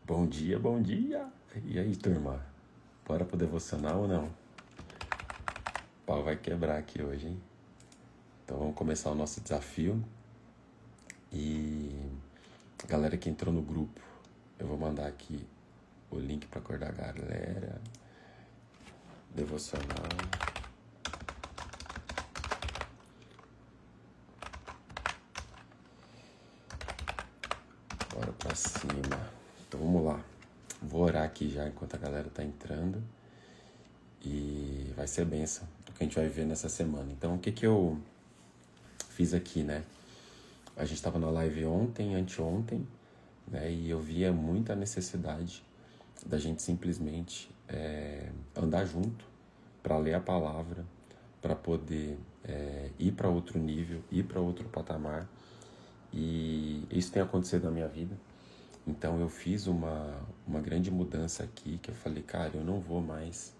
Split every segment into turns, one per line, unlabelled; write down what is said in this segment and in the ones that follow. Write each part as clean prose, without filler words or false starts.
Bom dia, bom dia! E aí, turma? Bora pro devocional ou não? O pau vai quebrar aqui hoje, hein? Então vamos começar o nosso desafio. E galera que entrou no grupo, eu vou mandar aqui o link para acordar a galera. Devocional. Bora pra cima. Então vamos lá. Vou orar aqui já enquanto a galera tá entrando. E vai ser bênção o que a gente vai ver nessa semana. Então o que eu fiz aqui, né? A gente estava na live ontem, anteontem, né? E eu via muita necessidade da gente simplesmente andar junto para ler a palavra, para poder ir para outro nível, ir para outro patamar. E isso tem acontecido na minha vida. Então eu fiz uma grande mudança aqui, que eu falei, cara, eu não vou mais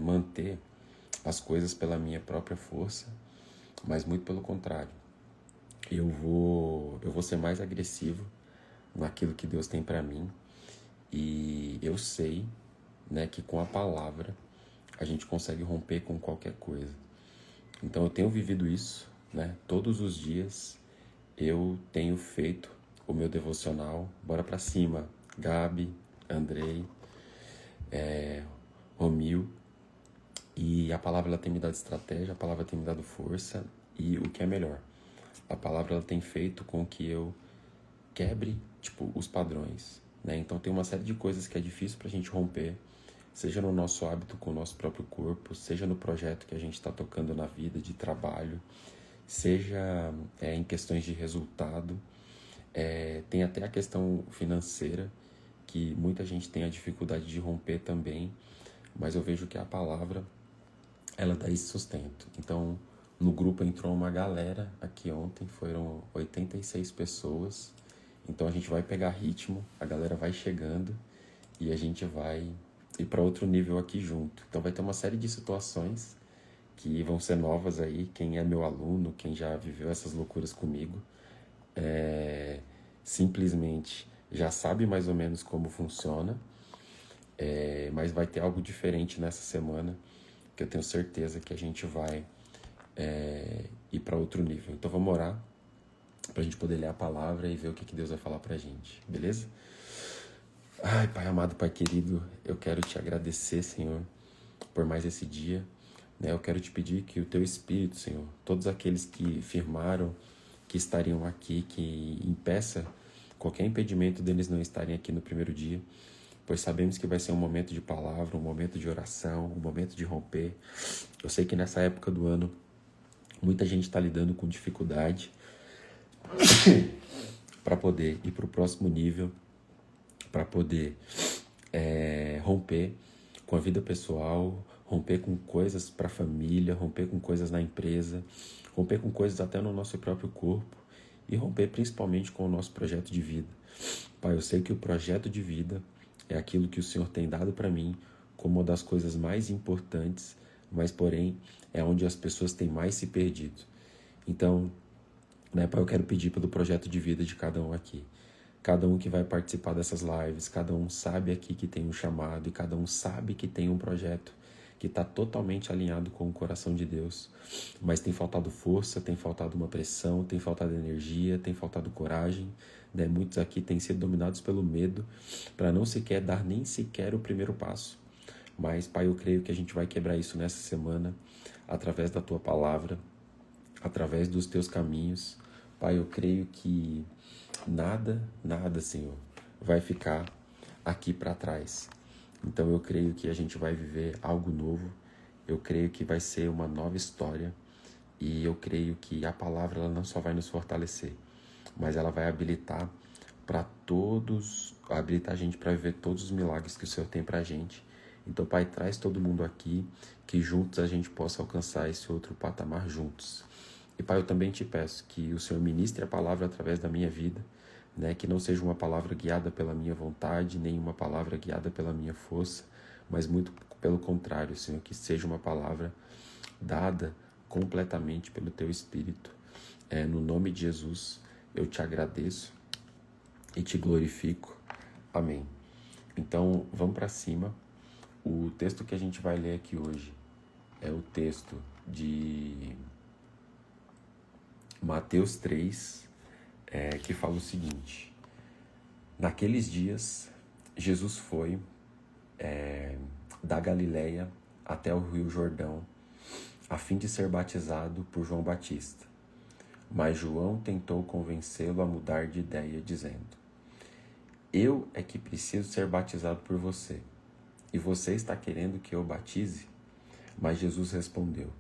manter as coisas pela minha própria força, mas muito pelo contrário. Eu vou ser mais agressivo naquilo que Deus tem para mim. E eu sei, né, que com a palavra a gente consegue romper com qualquer coisa. Então eu tenho vivido isso, né? Todos os dias eu tenho feito o meu devocional. Bora pra cima, Gabi, Andrei, Romil. E a palavra ela tem me dado estratégia, a palavra tem me dado força. E o que é melhor, a palavra ela tem feito com que eu quebre, os padrões, né? Então tem uma série de coisas que é difícil pra gente romper, seja no nosso hábito com o nosso próprio corpo, seja no projeto que a gente está tocando na vida de trabalho, seja em questões de resultado, tem até a questão financeira, que muita gente tem a dificuldade de romper também, mas eu vejo que a palavra, ela dá esse sustento. Então, no grupo entrou uma galera aqui ontem, foram 86 pessoas. Então a gente vai pegar ritmo, a galera vai chegando e a gente vai ir para outro nível aqui junto. Então vai ter uma série de situações que vão ser novas aí. Quem é meu aluno, quem já viveu essas loucuras comigo, simplesmente já sabe mais ou menos como funciona, mas vai ter algo diferente nessa semana que eu tenho certeza que a gente vai ir para outro nível. Então vamos orar pra gente poder ler a palavra e ver o que Deus vai falar pra gente, beleza? Ai, Pai amado, Pai querido, eu quero te agradecer, Senhor, por mais esse dia, né? Eu quero te pedir que o teu Espírito, Senhor, todos aqueles que firmaram que estariam aqui, que impeça qualquer impedimento deles não estarem aqui no primeiro dia, pois sabemos que vai ser um momento de palavra, um momento de oração, um momento de romper. Eu sei que nessa época do ano muita gente está lidando com dificuldade para poder ir para o próximo nível, para poder romper com a vida pessoal, romper com coisas para a família, romper com coisas na empresa, romper com coisas até no nosso próprio corpo e romper principalmente com o nosso projeto de vida. Pai, eu sei que o projeto de vida é aquilo que o Senhor tem dado para mim como uma das coisas mais importantes, mas porém é onde as pessoas têm mais se perdido. Então, né, Pai, eu quero pedir pelo projeto de vida de cada um aqui. Cada um que vai participar dessas lives, cada um sabe aqui que tem um chamado e cada um sabe que tem um projeto que está totalmente alinhado com o coração de Deus. Mas tem faltado força, tem faltado uma pressão, tem faltado energia, tem faltado coragem. Né? Muitos aqui têm sido dominados pelo medo para não sequer dar nem sequer o primeiro passo. Mas, Pai, eu creio que a gente vai quebrar isso nessa semana através da Tua palavra, através dos Teus caminhos. Pai, eu creio que nada, Senhor, vai ficar aqui para trás. Então eu creio que a gente vai viver algo novo. Eu creio que vai ser uma nova história. E eu creio que a palavra ela não só vai nos fortalecer, mas ela vai habilitar habilitar a gente para viver todos os milagres que o Senhor tem para a gente. Então, Pai, traz todo mundo aqui, que juntos a gente possa alcançar esse outro patamar juntos. E, Pai, eu também te peço que o Senhor ministre a palavra através da minha vida, né? Que não seja uma palavra guiada pela minha vontade, nem uma palavra guiada pela minha força, mas muito pelo contrário, Senhor, que seja uma palavra dada completamente pelo Teu Espírito. No nome de Jesus, eu te agradeço e te glorifico. Amém. Então, vamos para cima. O texto que a gente vai ler aqui hoje é o texto de Mateus 3, que fala o seguinte: naqueles dias, Jesus foi da Galileia até o Rio Jordão, a fim de ser batizado por João Batista. Mas João tentou convencê-lo a mudar de ideia, dizendo: eu é que preciso ser batizado por você, e você está querendo que eu batize? Mas Jesus respondeu: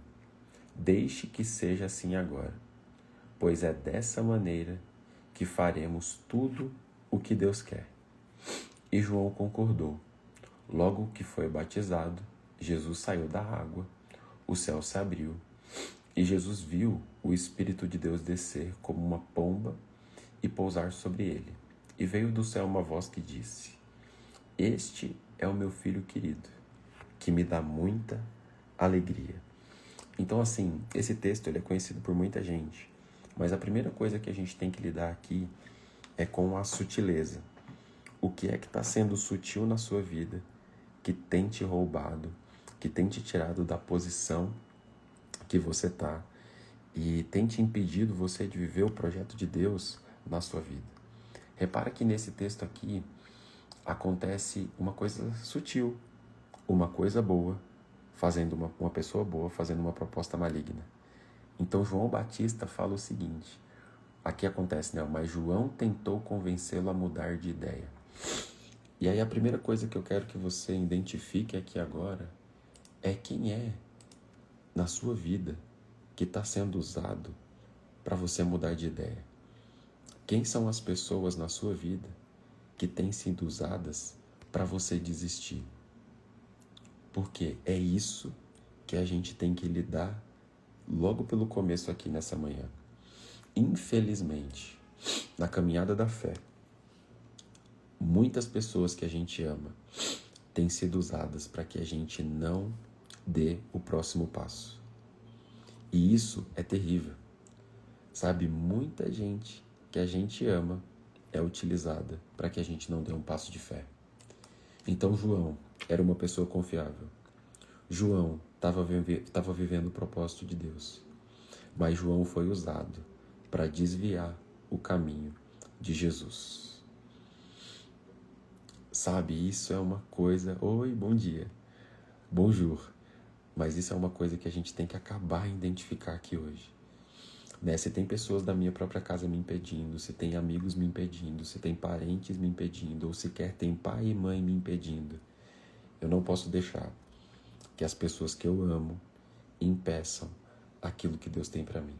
deixe que seja assim agora, pois é dessa maneira que faremos tudo o que Deus quer. E João concordou. Logo que foi batizado, Jesus saiu da água, o céu se abriu, e Jesus viu o Espírito de Deus descer como uma pomba e pousar sobre ele. E veio do céu uma voz que disse: este é o meu filho querido, que me dá muita alegria. Então, assim, esse texto ele é conhecido por muita gente, mas a primeira coisa que a gente tem que lidar aqui é com a sutileza. O que é que está sendo sutil na sua vida, que tem te roubado, que tem te tirado da posição que você está e tem te impedido você de viver o projeto de Deus na sua vida. Repara que nesse texto aqui acontece uma coisa sutil, uma coisa boa, fazendo uma pessoa boa, fazendo uma proposta maligna. Então João Batista fala o seguinte, aqui acontece, né? Mas João tentou convencê-lo a mudar de ideia. E aí a primeira coisa que eu quero que você identifique aqui agora é quem é na sua vida que está sendo usado para você mudar de ideia. Quem são as pessoas na sua vida que têm sido usadas para você desistir? Porque é isso que a gente tem que lidar logo pelo começo aqui nessa manhã. Infelizmente, na caminhada da fé, muitas pessoas que a gente ama têm sido usadas para que a gente não dê o próximo passo. E isso é terrível. Sabe, muita gente que a gente ama é utilizada para que a gente não dê um passo de fé. Então João era uma pessoa confiável. João estava vivendo o propósito de Deus. Mas João foi usado para desviar o caminho de Jesus. Sabe, isso é uma coisa... Oi, bom dia. Bonjour. Mas isso é uma coisa que a gente tem que acabar em identificar aqui hoje. Né? Se tem pessoas da minha própria casa me impedindo, se tem amigos me impedindo, se tem parentes me impedindo, ou sequer tem pai e mãe me impedindo, eu não posso deixar que as pessoas que eu amo impeçam aquilo que Deus tem para mim.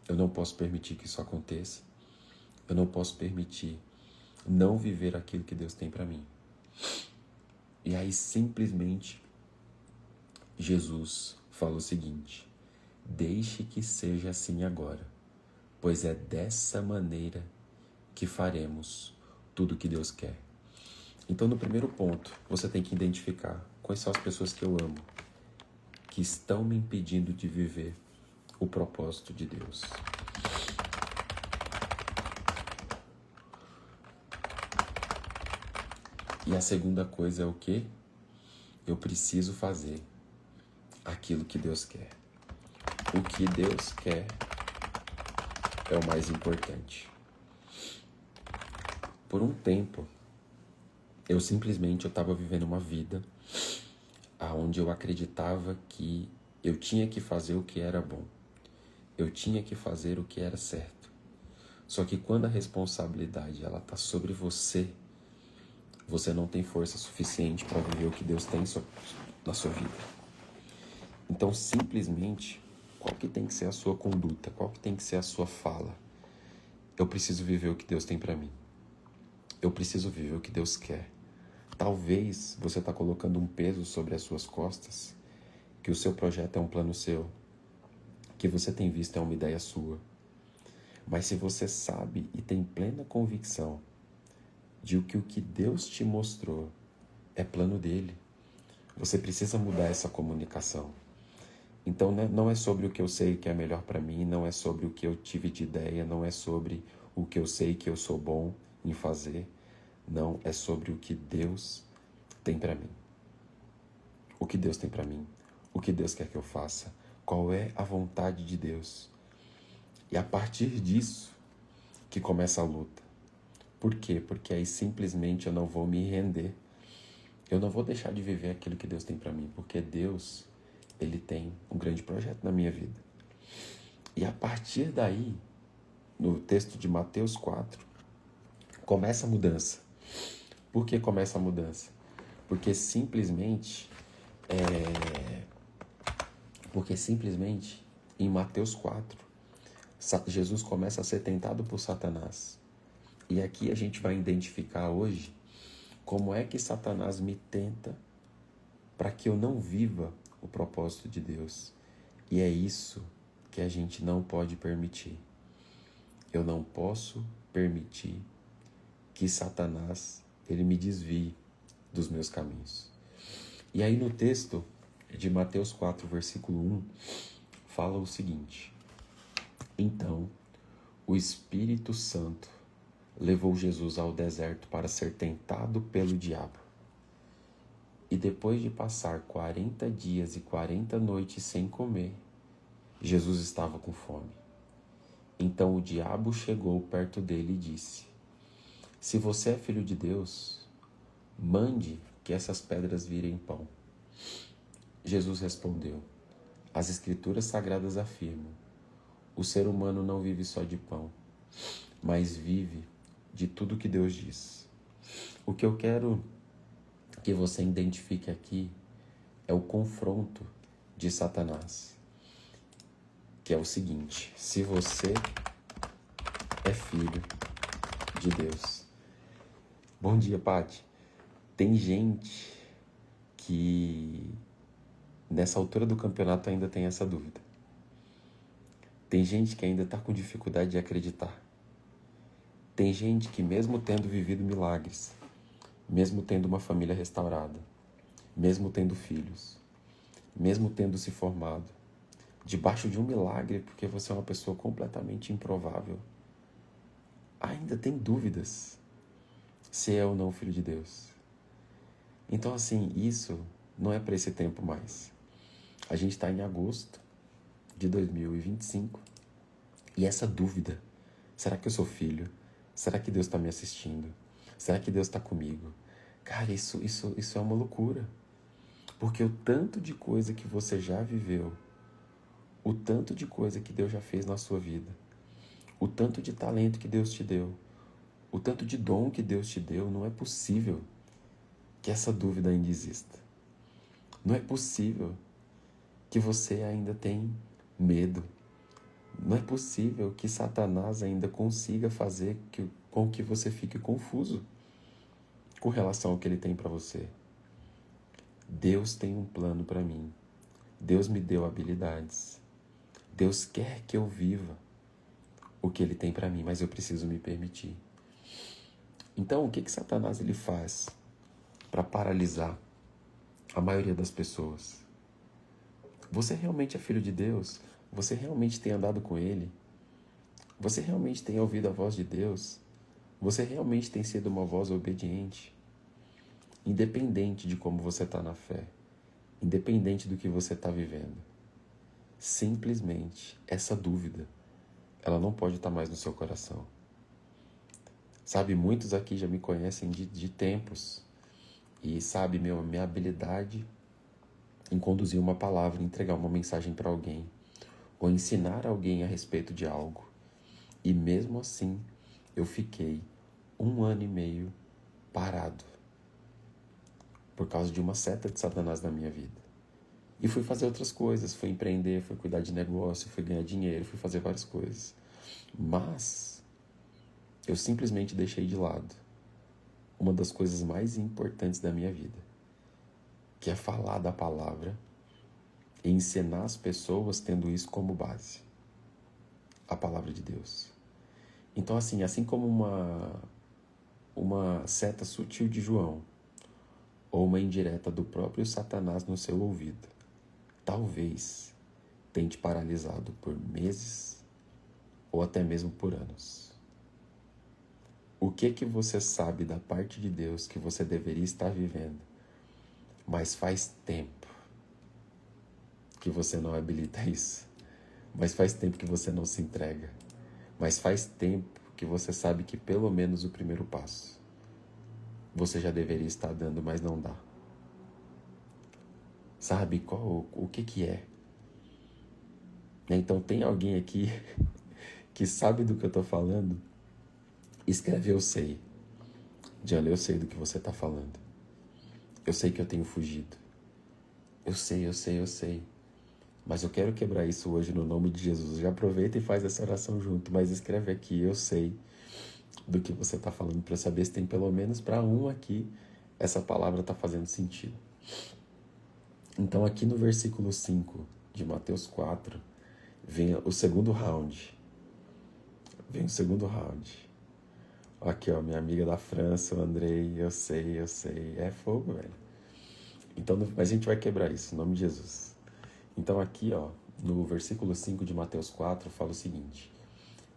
Eu não posso permitir que isso aconteça. Eu não posso permitir não viver aquilo que Deus tem para mim. E aí simplesmente Jesus fala o seguinte: deixe que seja assim agora, pois é dessa maneira que faremos tudo o que Deus quer. Então, no primeiro ponto, você tem que identificar quais são as pessoas que eu amo, que estão me impedindo de viver o propósito de Deus. E a segunda coisa é o quê? Eu preciso fazer aquilo que Deus quer. O que Deus quer é o mais importante. Por um tempo, eu estava vivendo uma vida onde eu acreditava que eu tinha que fazer o que era bom. Eu tinha que fazer o que era certo. Só que quando a responsabilidade ela está sobre você, você não tem força suficiente para viver o que Deus tem na sua vida. Então, simplesmente, qual que tem que ser a sua conduta? Qual que tem que ser a sua fala? Eu preciso viver o que Deus tem para mim. Eu preciso viver o que Deus quer. Talvez você está colocando um peso sobre as suas costas, que o seu projeto é um plano seu, que você tem visto é uma ideia sua. Mas se você sabe e tem plena convicção de que o que Deus te mostrou é plano dele, você precisa mudar essa comunicação. Então não é sobre o que eu sei que é melhor para mim, não é sobre o que eu tive de ideia, não é sobre o que eu sei que eu sou bom em fazer, Não, é sobre o que Deus tem para mim. O que Deus tem para mim. O que Deus quer que eu faça. Qual é a vontade de Deus. E a partir disso que começa a luta. Por quê? Porque aí simplesmente eu não vou me render. Eu não vou deixar de viver aquilo que Deus tem para mim. Porque Deus, Ele tem um grande projeto na minha vida. E a partir daí, no texto de Mateus 4, começa a mudança. Por que começa a mudança? Porque simplesmente em Mateus 4, Jesus começa a ser tentado por Satanás. E aqui a gente vai identificar hoje como é que Satanás me tenta para que eu não viva o propósito de Deus. E é isso que a gente não pode permitir. Eu não posso permitir que Satanás ele me desvie dos meus caminhos. E aí no texto de Mateus 4, versículo 1, fala o seguinte: Então, o Espírito Santo levou Jesus ao deserto para ser tentado pelo diabo. E depois de passar 40 dias e 40 noites sem comer, Jesus estava com fome. Então o diabo chegou perto dele e disse: Se você é filho de Deus, mande que essas pedras virem pão. Jesus respondeu: As Escrituras Sagradas afirmam: o ser humano não vive só de pão, mas vive de tudo que Deus diz. O que eu quero que você identifique aqui é o confronto de Satanás, que é o seguinte: se você é filho de Deus. Bom dia, Paty. Tem gente que nessa altura do campeonato ainda tem essa dúvida. Tem gente que ainda está com dificuldade de acreditar. Tem gente que mesmo tendo vivido milagres, mesmo tendo uma família restaurada, mesmo tendo filhos, mesmo tendo se formado, debaixo de um milagre, porque você é uma pessoa completamente improvável, ainda tem dúvidas se é ou não filho de Deus. Então, assim, isso não é para esse tempo mais. A gente está em agosto de 2025 e essa dúvida, será que eu sou filho? Será que Deus está me assistindo? Será que Deus está comigo? Cara, isso é uma loucura. Porque o tanto de coisa que você já viveu, o tanto de coisa que Deus já fez na sua vida, o tanto de talento que Deus te deu, o tanto de dom que Deus te deu, não é possível que essa dúvida ainda exista. Não é possível que você ainda tenha medo. Não é possível que Satanás ainda consiga fazer com que você fique confuso com relação ao que ele tem para você. Deus tem um plano para mim. Deus me deu habilidades. Deus quer que eu viva o que ele tem para mim, mas eu preciso me permitir. Então, o que Satanás ele faz para paralisar a maioria das pessoas? Você realmente é filho de Deus? Você realmente tem andado com Ele? Você realmente tem ouvido a voz de Deus? Você realmente tem sido uma voz obediente? Independente de como você está na fé, independente do que você está vivendo, simplesmente essa dúvida, ela não pode estar mais no seu coração. Sabe, muitos aqui já me conhecem de tempos e sabe, minha habilidade em conduzir uma palavra, entregar uma mensagem para alguém, ou ensinar alguém a respeito de algo. E mesmo assim, eu fiquei 1 ano e meio parado por causa de uma seta de Satanás na minha vida. E fui fazer outras coisas, fui empreender, fui cuidar de negócio, fui ganhar dinheiro, fui fazer várias coisas. Mas eu simplesmente deixei de lado uma das coisas mais importantes da minha vida, que é falar da palavra e ensinar as pessoas tendo isso como base. A palavra de Deus. Então, assim como uma seta sutil de João, ou uma indireta do próprio Satanás no seu ouvido, talvez tenha te paralisado por meses ou até mesmo por anos. o que você sabe da parte de Deus que você deveria estar vivendo, mas faz tempo que você não habilita isso, mas faz tempo que você não se entrega, mas faz tempo que você sabe que pelo menos o primeiro passo você já deveria estar dando, mas não dá. Sabe o que é? Então tem alguém aqui que sabe do que eu estou falando? Escreve eu sei. Diana, eu sei do que você está falando. Eu sei que eu tenho fugido. Eu sei. Mas eu quero quebrar isso hoje no nome de Jesus. Já aproveita e faz essa oração junto, mas escreve aqui, eu sei do que você está falando, para eu saber se tem pelo menos para um aqui essa palavra está fazendo sentido. Então aqui no versículo 5 de Mateus 4, vem o segundo round. Aqui, ó, minha amiga da França, o Andrei, eu sei. É fogo, velho. Então, mas a gente vai quebrar isso, em nome de Jesus. Então aqui, ó, no versículo 5 de Mateus 4, fala o seguinte: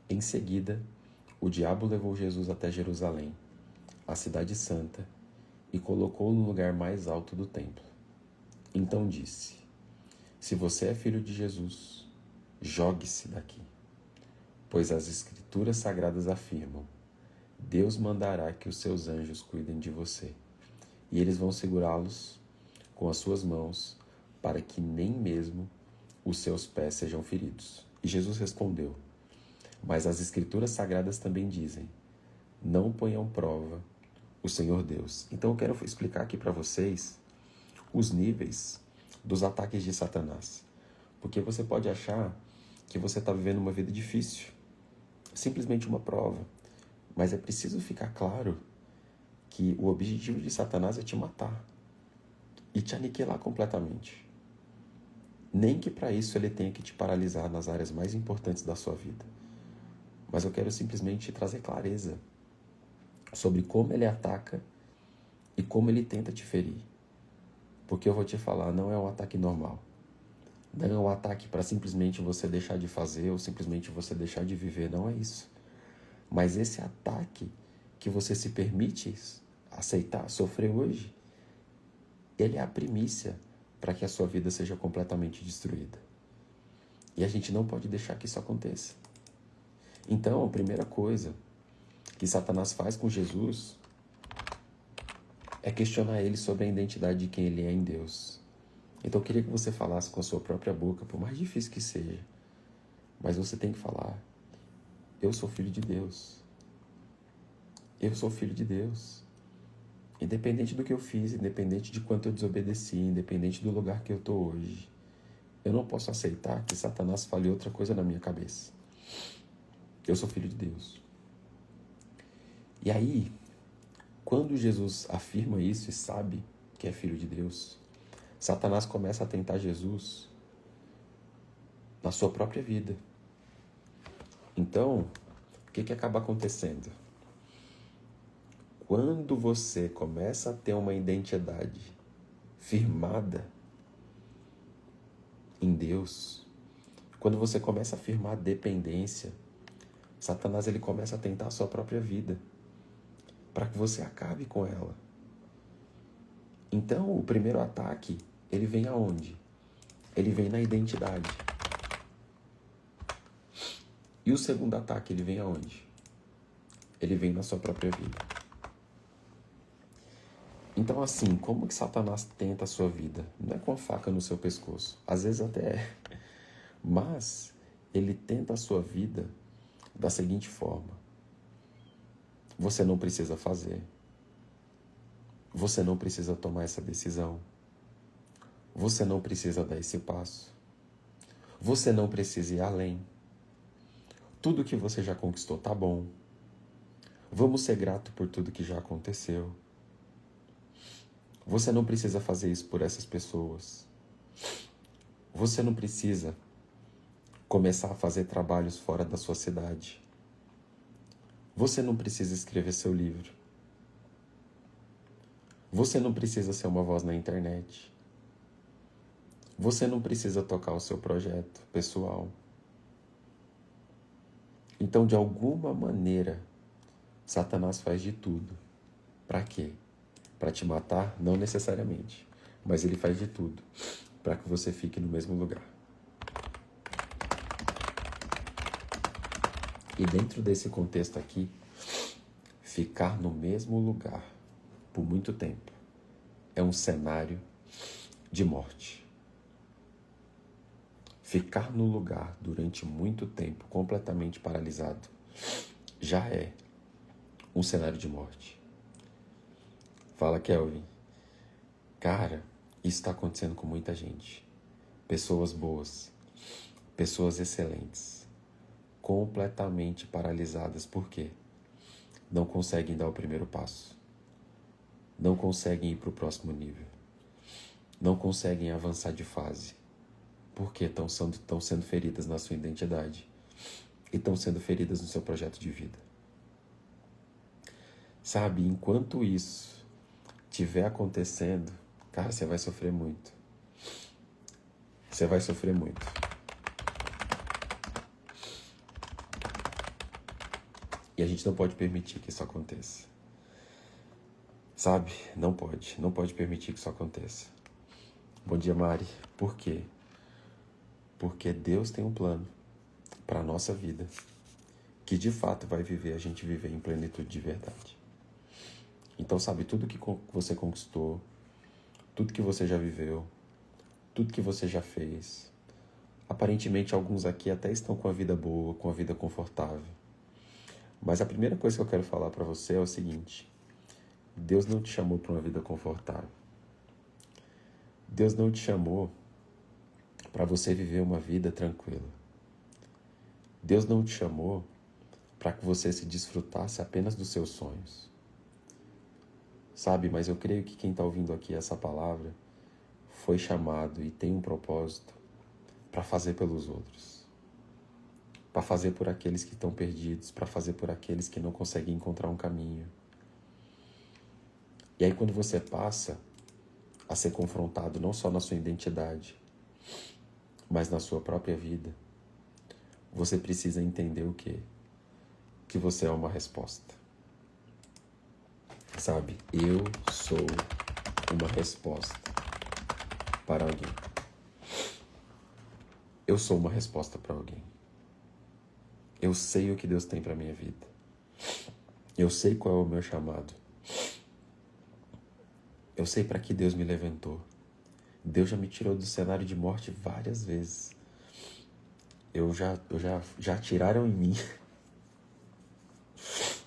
em seguida, o diabo levou Jesus até Jerusalém, a cidade santa, e colocou-o no lugar mais alto do templo. Então disse: se você é filho de Jesus, jogue-se daqui, pois as escrituras sagradas afirmam: Deus mandará que os seus anjos cuidem de você, e eles vão segurá-los com as suas mãos, para que nem mesmo os seus pés sejam feridos. E Jesus respondeu: mas as escrituras sagradas também dizem: não ponham à prova o Senhor Deus. Então eu quero explicar aqui para vocês os níveis dos ataques de Satanás. Porque você pode achar que você está vivendo uma vida difícil, simplesmente uma prova. Mas é preciso ficar claro que o objetivo de Satanás é te matar e te aniquilar completamente. Nem que para isso ele tenha que te paralisar nas áreas mais importantes da sua vida. Mas eu quero simplesmente trazer clareza sobre como ele ataca e como ele tenta te ferir. Porque eu vou te falar, não é um ataque normal. Não é um ataque para simplesmente você deixar de fazer ou simplesmente você deixar de viver, não é isso. Mas esse ataque que você se permite aceitar, sofrer hoje, ele é a primícia para que a sua vida seja completamente destruída. E a gente não pode deixar que isso aconteça. Então, a primeira coisa que Satanás faz com Jesus é questionar ele sobre a identidade de quem ele é em Deus. Então, eu queria que você falasse com a sua própria boca, por mais difícil que seja, mas você tem que falar: eu sou filho de Deus. Eu sou filho de Deus. Independente do que eu fiz, independente de quanto eu desobedeci, independente do lugar que eu estou hoje, eu não posso aceitar que Satanás fale outra coisa na minha cabeça. Eu sou filho de Deus. E aí, quando Jesus afirma isso e sabe que é filho de Deus, Satanás começa a tentar Jesus na sua própria vida. Então, o que acaba acontecendo? Quando você começa a ter uma identidade firmada em Deus, quando você começa a afirmar dependência, Satanás ele começa a tentar a sua própria vida, para que você acabe com ela. Então, o primeiro ataque, ele vem aonde? Ele vem na identidade. E o segundo ataque, ele vem aonde? Ele vem na sua própria vida. Então, assim, como que Satanás tenta a sua vida? Não é com a faca no seu pescoço. Às vezes até é. Mas ele tenta a sua vida da seguinte forma: você não precisa fazer. Você não precisa tomar essa decisão. Você não precisa dar esse passo. Você não precisa ir além. Tudo que você já conquistou tá bom. Vamos ser grato por tudo que já aconteceu. Você não precisa fazer isso por essas pessoas. Você não precisa começar a fazer trabalhos fora da sua cidade. Você não precisa escrever seu livro. Você não precisa ser uma voz na internet. Você não precisa tocar o seu projeto pessoal. Então, de alguma maneira, Satanás faz de tudo. Para quê? Para te matar? Não necessariamente. Mas ele faz de tudo para que você fique no mesmo lugar. E dentro desse contexto aqui, ficar no mesmo lugar por muito tempo é um cenário de morte. Ficar no lugar durante muito tempo, completamente paralisado, já é um cenário de morte. Fala, Kelvin. Cara, isso está acontecendo com muita gente. Pessoas boas, pessoas excelentes, completamente paralisadas. Por quê? Não conseguem dar o primeiro passo. Não conseguem ir para o próximo nível. Não conseguem avançar de fase. Por quê? Estão sendo feridas na sua identidade. E estão sendo feridas no seu projeto de vida. Sabe, enquanto isso estiver acontecendo, cara, você vai sofrer muito. Você vai sofrer muito. E a gente não pode permitir que isso aconteça. Sabe? Não pode permitir que isso aconteça. Bom dia, Mari. Por quê? Porque Deus tem um plano para a nossa vida, que de fato vai viver a gente viver em plenitude de verdade. Então, sabe, tudo que você conquistou, tudo que você já viveu, tudo que você já fez, aparentemente alguns aqui até estão com a vida boa, com a vida confortável. Mas a primeira coisa que eu quero falar para você é o seguinte: Deus não te chamou para uma vida confortável. Deus não te chamou para você viver uma vida tranquila. Deus não te chamou para que você se desfrutasse apenas dos seus sonhos. Sabe, mas eu creio que quem está ouvindo aqui essa palavra foi chamado e tem um propósito para fazer pelos outros. Para fazer por aqueles que estão perdidos, para fazer por aqueles que não conseguem encontrar um caminho. E aí quando você passa a ser confrontado não só na sua identidade, mas na sua própria vida, você precisa entender o quê? Que você é uma resposta. Sabe, eu sou uma resposta para alguém. Eu sou uma resposta para alguém. Eu sei o que Deus tem para minha vida. Eu sei qual é o meu chamado. Eu sei para que Deus me levantou. Deus já me tirou do cenário de morte várias vezes. Já atiraram em mim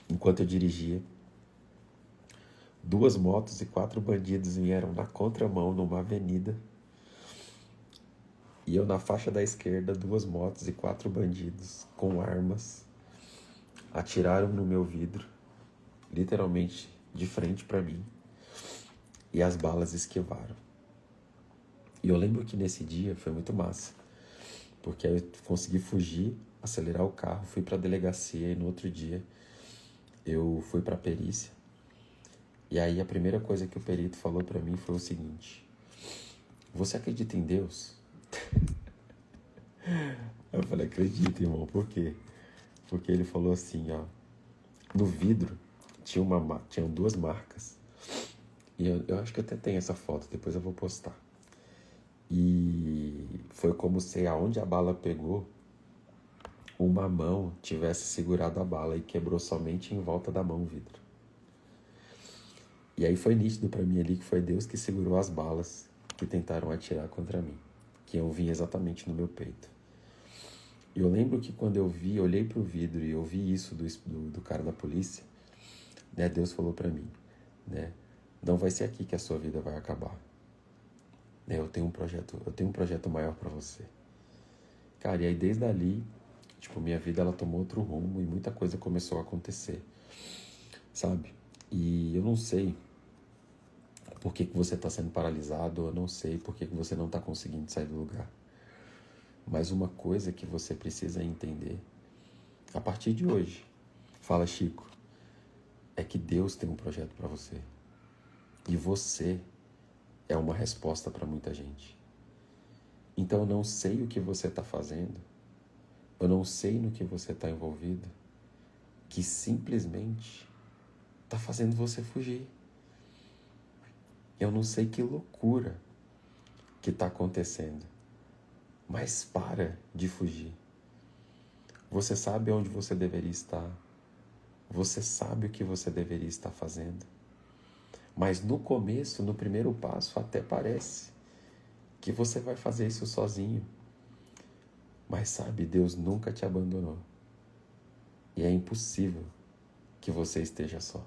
enquanto eu dirigia. 2 motos e 4 bandidos vieram na contramão numa avenida. E eu na faixa da esquerda, 2 motos e 4 bandidos com armas atiraram no meu vidro, literalmente de frente para mim. E as balas esquivaram. E eu lembro que nesse dia foi muito massa, porque aí eu consegui fugir, acelerar o carro, fui para a delegacia e no outro dia eu fui para a perícia. E aí a primeira coisa que o perito falou para mim foi o seguinte: você acredita em Deus? Eu falei, acredito, irmão. Por quê? Porque ele falou assim, ó, no vidro tinham 2 marcas. E eu acho que eu até tenho essa foto, depois eu vou postar. E foi como se aonde a bala pegou, uma mão tivesse segurado a bala e quebrou somente em volta da mão o vidro. E aí foi nítido para mim ali que foi Deus que segurou as balas que tentaram atirar contra mim, que iam vir exatamente no meu peito. E eu lembro que quando eu olhei pro vidro e eu vi isso do cara da polícia, né, Deus falou para mim, né, não vai ser aqui que a sua vida vai acabar. Né, eu tenho um projeto maior para você. Cara, e aí desde ali, tipo, minha vida ela tomou outro rumo e muita coisa começou a acontecer, sabe? E eu não sei por que você está sendo paralisado, eu não sei por que você não está conseguindo sair do lugar. Mas uma coisa que você precisa entender, a partir de hoje, fala Chico, é que Deus tem um projeto para você. E você é uma resposta para muita gente. Então eu não sei o que você está fazendo, eu não sei no que você está envolvido, que simplesmente está fazendo você fugir. Eu não sei que loucura que está acontecendo, mas para de fugir. Você sabe onde você deveria estar. Você sabe o que você deveria estar fazendo. Mas no começo, no primeiro passo, até parece que você vai fazer isso sozinho. Mas sabe, Deus nunca te abandonou. E é impossível que você esteja só.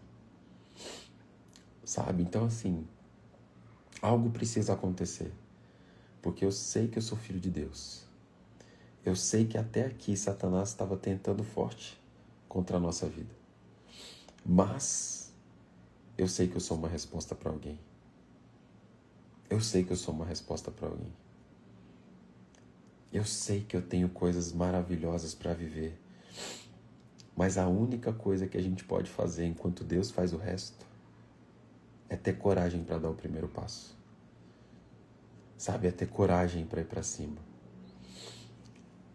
Sabe? Então assim, algo precisa acontecer. Porque eu sei que eu sou filho de Deus. Eu sei que até aqui Satanás estava tentando forte contra a nossa vida. Mas eu sei que eu sou uma resposta para alguém. Eu sei que eu sou uma resposta para alguém. Eu sei que eu tenho coisas maravilhosas para viver. Mas a única coisa que a gente pode fazer enquanto Deus faz o resto é ter coragem para dar o primeiro passo. Sabe, é ter coragem para ir para cima.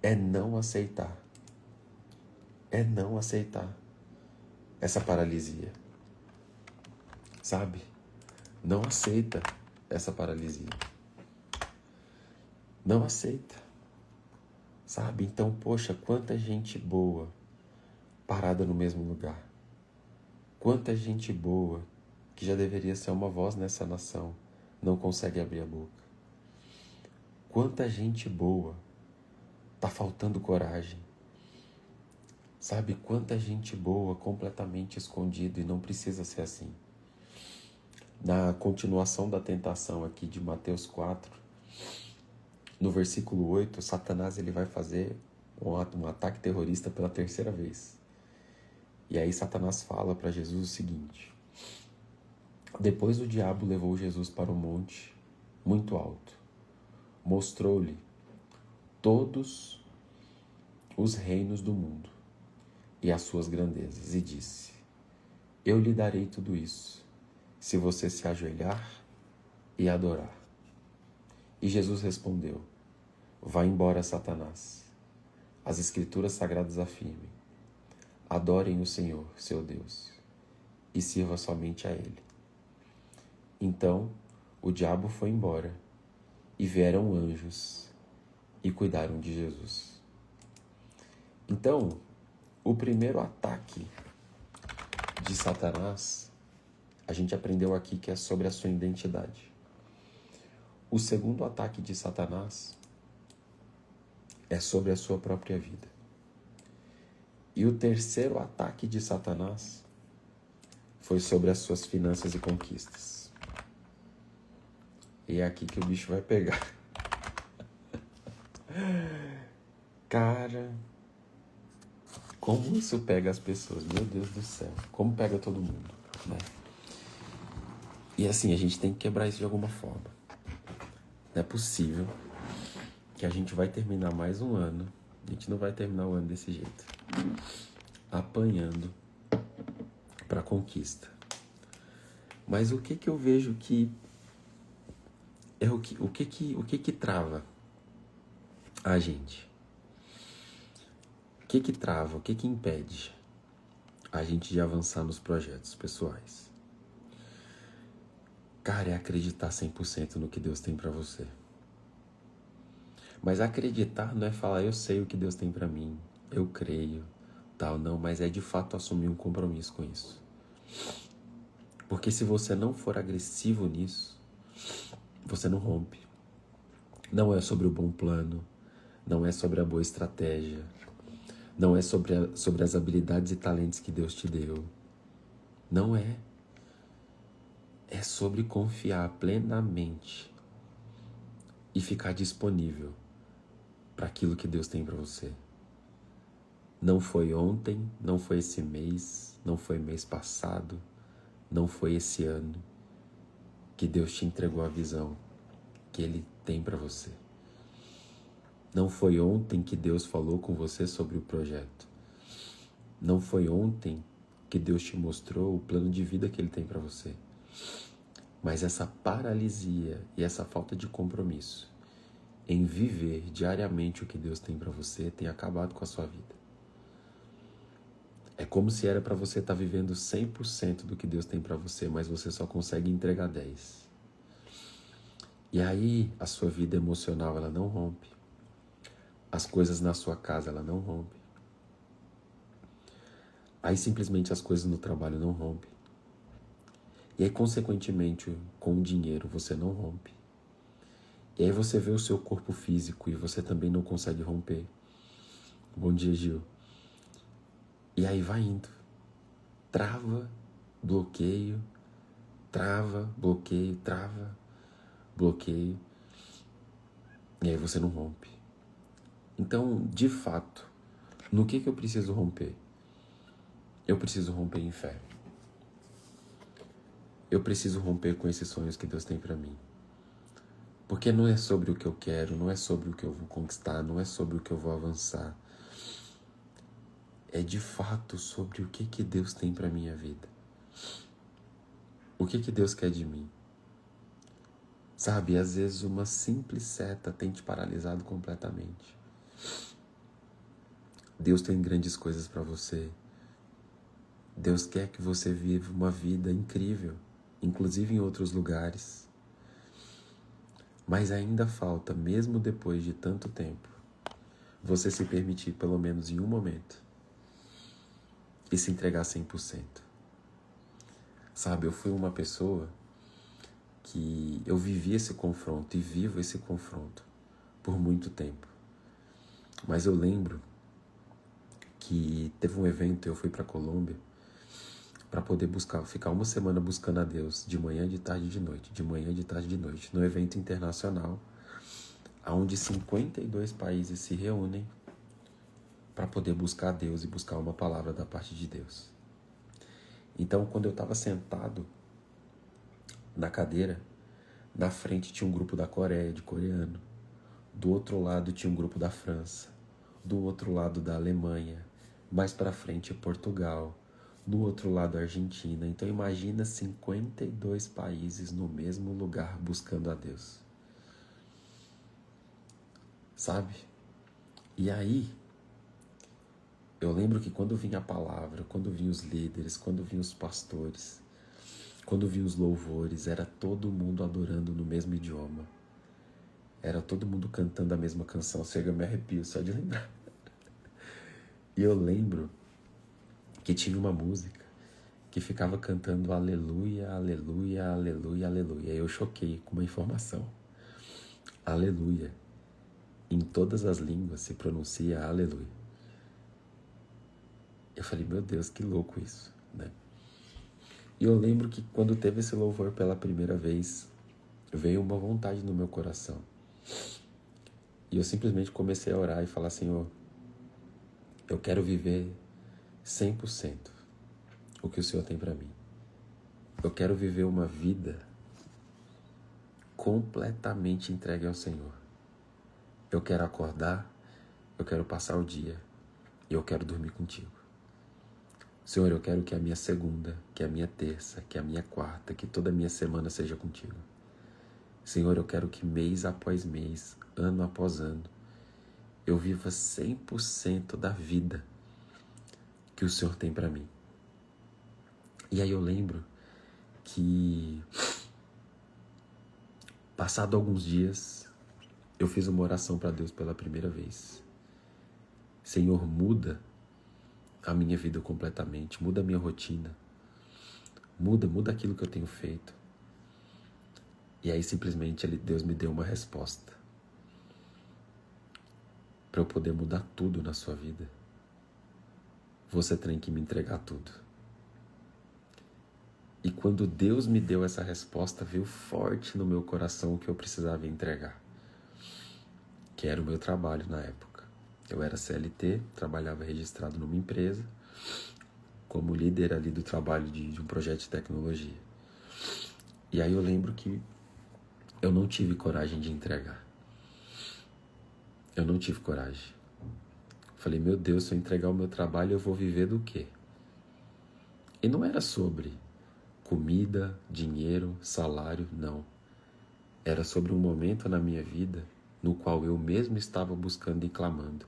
É não aceitar. É não aceitar essa paralisia. Sabe? Não aceita essa paralisia. Não aceita. Sabe? Então, poxa, quanta gente boa parada no mesmo lugar. Quanta gente boa que já deveria ser uma voz nessa nação não consegue abrir a boca. Quanta gente boa tá faltando coragem. Sabe? Quanta gente boa completamente escondido e não precisa ser assim. Na continuação da tentação aqui de Mateus 4, no versículo 8, Satanás ele vai fazer um ataque terrorista pela terceira vez. E aí Satanás fala para Jesus o seguinte: depois o diabo levou Jesus para um monte muito alto, mostrou-lhe todos os reinos do mundo e as suas grandezas, e disse: eu lhe darei tudo isso, se você se ajoelhar e adorar. E Jesus respondeu: vá embora, Satanás. As Escrituras Sagradas afirmam: adorem o Senhor, seu Deus, e sirva somente a Ele. Então o diabo foi embora, e vieram anjos e cuidaram de Jesus. Então, o primeiro ataque de Satanás, a gente aprendeu aqui que é sobre a sua identidade. O segundo ataque de Satanás é sobre a sua própria vida. E o terceiro ataque de Satanás foi sobre as suas finanças e conquistas. E é aqui que o bicho vai pegar. Cara, como isso pega as pessoas? Meu Deus do céu. Como pega todo mundo, né? E assim, a gente tem que quebrar isso de alguma forma. Não é possível que a gente vai terminar mais um ano. A gente não vai terminar o ano desse jeito. Apanhando para conquista. Mas o que eu vejo que é o que trava a gente? O que trava, o que impede a gente de avançar nos projetos pessoais? Cara, é acreditar 100% no que Deus tem pra você. Mas acreditar não é falar, eu sei o que Deus tem pra mim, eu creio, tal, não, mas é de fato assumir um compromisso com isso. Porque se você não for agressivo nisso, você não rompe. Não é sobre o bom plano, não é sobre a boa estratégia, não é sobre as habilidades e talentos que Deus te deu. Não é. É sobre confiar plenamente e ficar disponível para aquilo que Deus tem para você. Não foi ontem, não foi esse mês, não foi mês passado, não foi esse ano que Deus te entregou a visão que Ele tem para você. Não foi ontem que Deus falou com você sobre o projeto. Não foi ontem que Deus te mostrou o plano de vida que Ele tem para você. Mas essa paralisia e essa falta de compromisso em viver diariamente o que Deus tem para você tem acabado com a sua vida. É como se era para você estar vivendo 100% do que Deus tem para você, mas você só consegue entregar 10%. E aí a sua vida emocional ela não rompe. As coisas na sua casa ela não rompe. Aí simplesmente as coisas no trabalho não rompem. E aí consequentemente com o dinheiro você não rompe. E aí você vê o seu corpo físico e você também não consegue romper. Bom dia, Gil. E aí vai indo. Trava, bloqueio, trava, bloqueio, trava, bloqueio. E aí você não rompe. Então, de fato, no que eu preciso romper? Eu preciso romper em fé. Eu preciso romper com esses sonhos que Deus tem para mim. Porque não é sobre o que eu quero, não é sobre o que eu vou conquistar, não é sobre o que eu vou avançar. É de fato sobre o que Deus tem para minha vida. O que Deus quer de mim. Sabe, às vezes uma simples seta tem te paralisado completamente. Deus tem grandes coisas para você. Deus quer que você viva uma vida incrível, inclusive em outros lugares. Mas ainda falta, mesmo depois de tanto tempo, você se permitir, pelo menos em um momento, e se entregar 100%. Sabe, eu fui uma pessoa que eu vivi esse confronto e vivo esse confronto por muito tempo. Mas eu lembro que teve um evento, eu fui para a Colômbia para poder ficar uma semana buscando a Deus, de manhã, de tarde e de noite, de manhã, de tarde e de noite, num evento internacional, onde 52 países se reúnem para poder buscar a Deus e buscar uma palavra da parte de Deus. Então, quando eu estava sentado na cadeira, na frente tinha um grupo da Coreia, de coreano, do outro lado tinha um grupo da França, do outro lado da Alemanha, mais para frente Portugal, do outro lado a Argentina. Então imagina 52 países no mesmo lugar buscando a Deus. Sabe? E aí, eu lembro que quando vinha a palavra, quando vinham os líderes, quando vinham os pastores, quando vinham os louvores, era todo mundo adorando no mesmo idioma. Era todo mundo cantando a mesma canção. Chega, eu me arrepio só de lembrar. E eu lembro que tinha uma música que ficava cantando aleluia, aleluia, aleluia, aleluia. E eu choquei com uma informação. Aleluia. Em todas as línguas se pronuncia aleluia. Eu falei, meu Deus, que louco isso, né? E eu lembro que quando teve esse louvor pela primeira vez, veio uma vontade no meu coração. E eu simplesmente comecei a orar e falar, Senhor, eu quero viver 100% o que o Senhor tem para mim. Eu quero viver uma vida completamente entregue ao Senhor. Eu quero acordar, eu quero passar o dia e eu quero dormir contigo. Senhor, eu quero que a minha segunda, que a minha terça, que a minha quarta, que toda a minha semana seja contigo. Senhor, eu quero que mês após mês, ano após ano, eu viva 100% da vida que o Senhor tem para mim. E aí eu lembro que, passado alguns dias, eu fiz uma oração para Deus pela primeira vez. Senhor, muda a minha vida completamente, muda a minha rotina, muda aquilo que eu tenho feito. E aí simplesmente Deus me deu uma resposta. Para eu poder mudar tudo na sua vida, você tem que me entregar tudo. E quando Deus me deu essa resposta, veio forte no meu coração o que eu precisava entregar, que era o meu trabalho na época. Eu era CLT, trabalhava registrado numa empresa, como líder ali do trabalho de um projeto de tecnologia. E aí eu lembro que eu não tive coragem de entregar. Eu não tive coragem. Falei, meu Deus, se eu entregar o meu trabalho, eu vou viver do quê? E não era sobre comida, dinheiro, salário, não. Era sobre um momento na minha vida no qual eu mesmo estava buscando e clamando.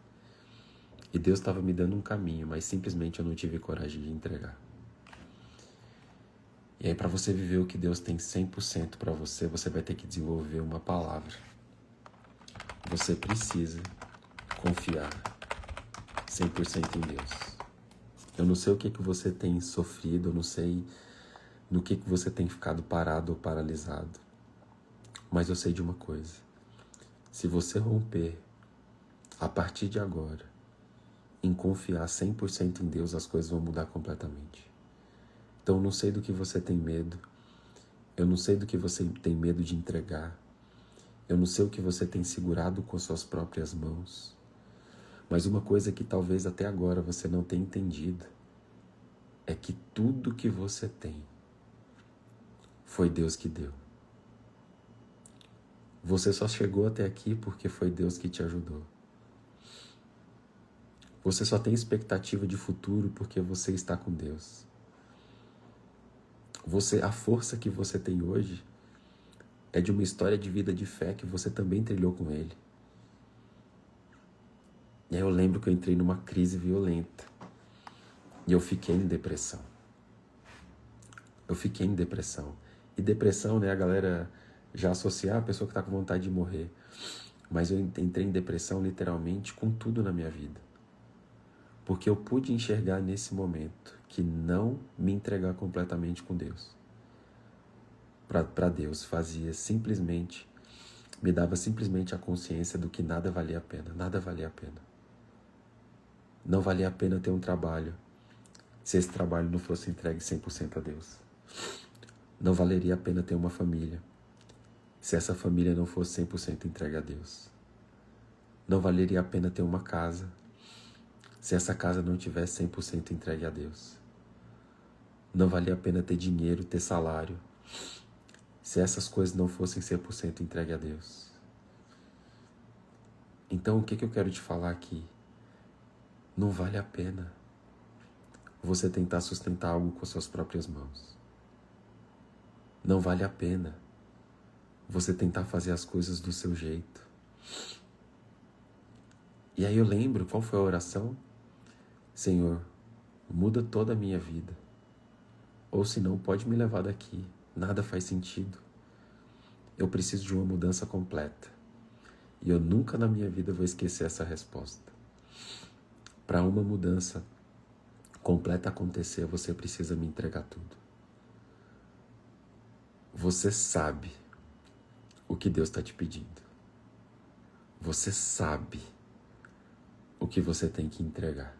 E Deus estava me dando um caminho, mas simplesmente eu não tive coragem de entregar. E aí, para você viver o que Deus tem 100% para você, você vai ter que desenvolver uma palavra. Você precisa confiar 100% em Deus. Eu não sei o que você tem sofrido, eu não sei no que você tem ficado parado ou paralisado. Mas eu sei de uma coisa. Se você romper, a partir de agora, em confiar 100% em Deus, as coisas vão mudar completamente. Então eu não sei do que você tem medo. Eu não sei do que você tem medo de entregar. Eu não sei o que você tem segurado com suas próprias mãos. Mas uma coisa que talvez até agora você não tenha entendido é que tudo que você tem foi Deus que deu. Você só chegou até aqui porque foi Deus que te ajudou. Você só tem expectativa de futuro porque você está com Deus. A força que você tem hoje é de uma história de vida de fé que você também trilhou com Ele. E aí eu lembro que eu entrei numa crise violenta. E eu fiquei em depressão. E depressão, né, a galera já associa a pessoa que está com vontade de morrer. Mas eu entrei em depressão literalmente com tudo na minha vida. Porque eu pude enxergar nesse momento que não me entregar completamente com Deus. Para Deus me dava simplesmente a consciência do que nada valia a pena. Nada valia a pena. Não valia a pena ter um trabalho se esse trabalho não fosse entregue 100% a Deus. Não valeria a pena ter uma família se essa família não fosse 100% entregue a Deus. Não valeria a pena ter uma casa se essa casa não tivesse 100% entregue a Deus. Não valia a pena ter dinheiro, ter salário, se essas coisas não fossem 100% entregue a Deus. Então o que eu quero te falar aqui? Não vale a pena você tentar sustentar algo com as suas próprias mãos. Não vale a pena você tentar fazer as coisas do seu jeito. E aí eu lembro qual foi a oração? Senhor, muda toda a minha vida. Ou senão pode me levar daqui. Nada faz sentido. Eu preciso de uma mudança completa. E eu nunca na minha vida vou esquecer essa resposta. Para uma mudança completa acontecer, você precisa me entregar tudo. Você sabe o que Deus está te pedindo. Você sabe o que você tem que entregar.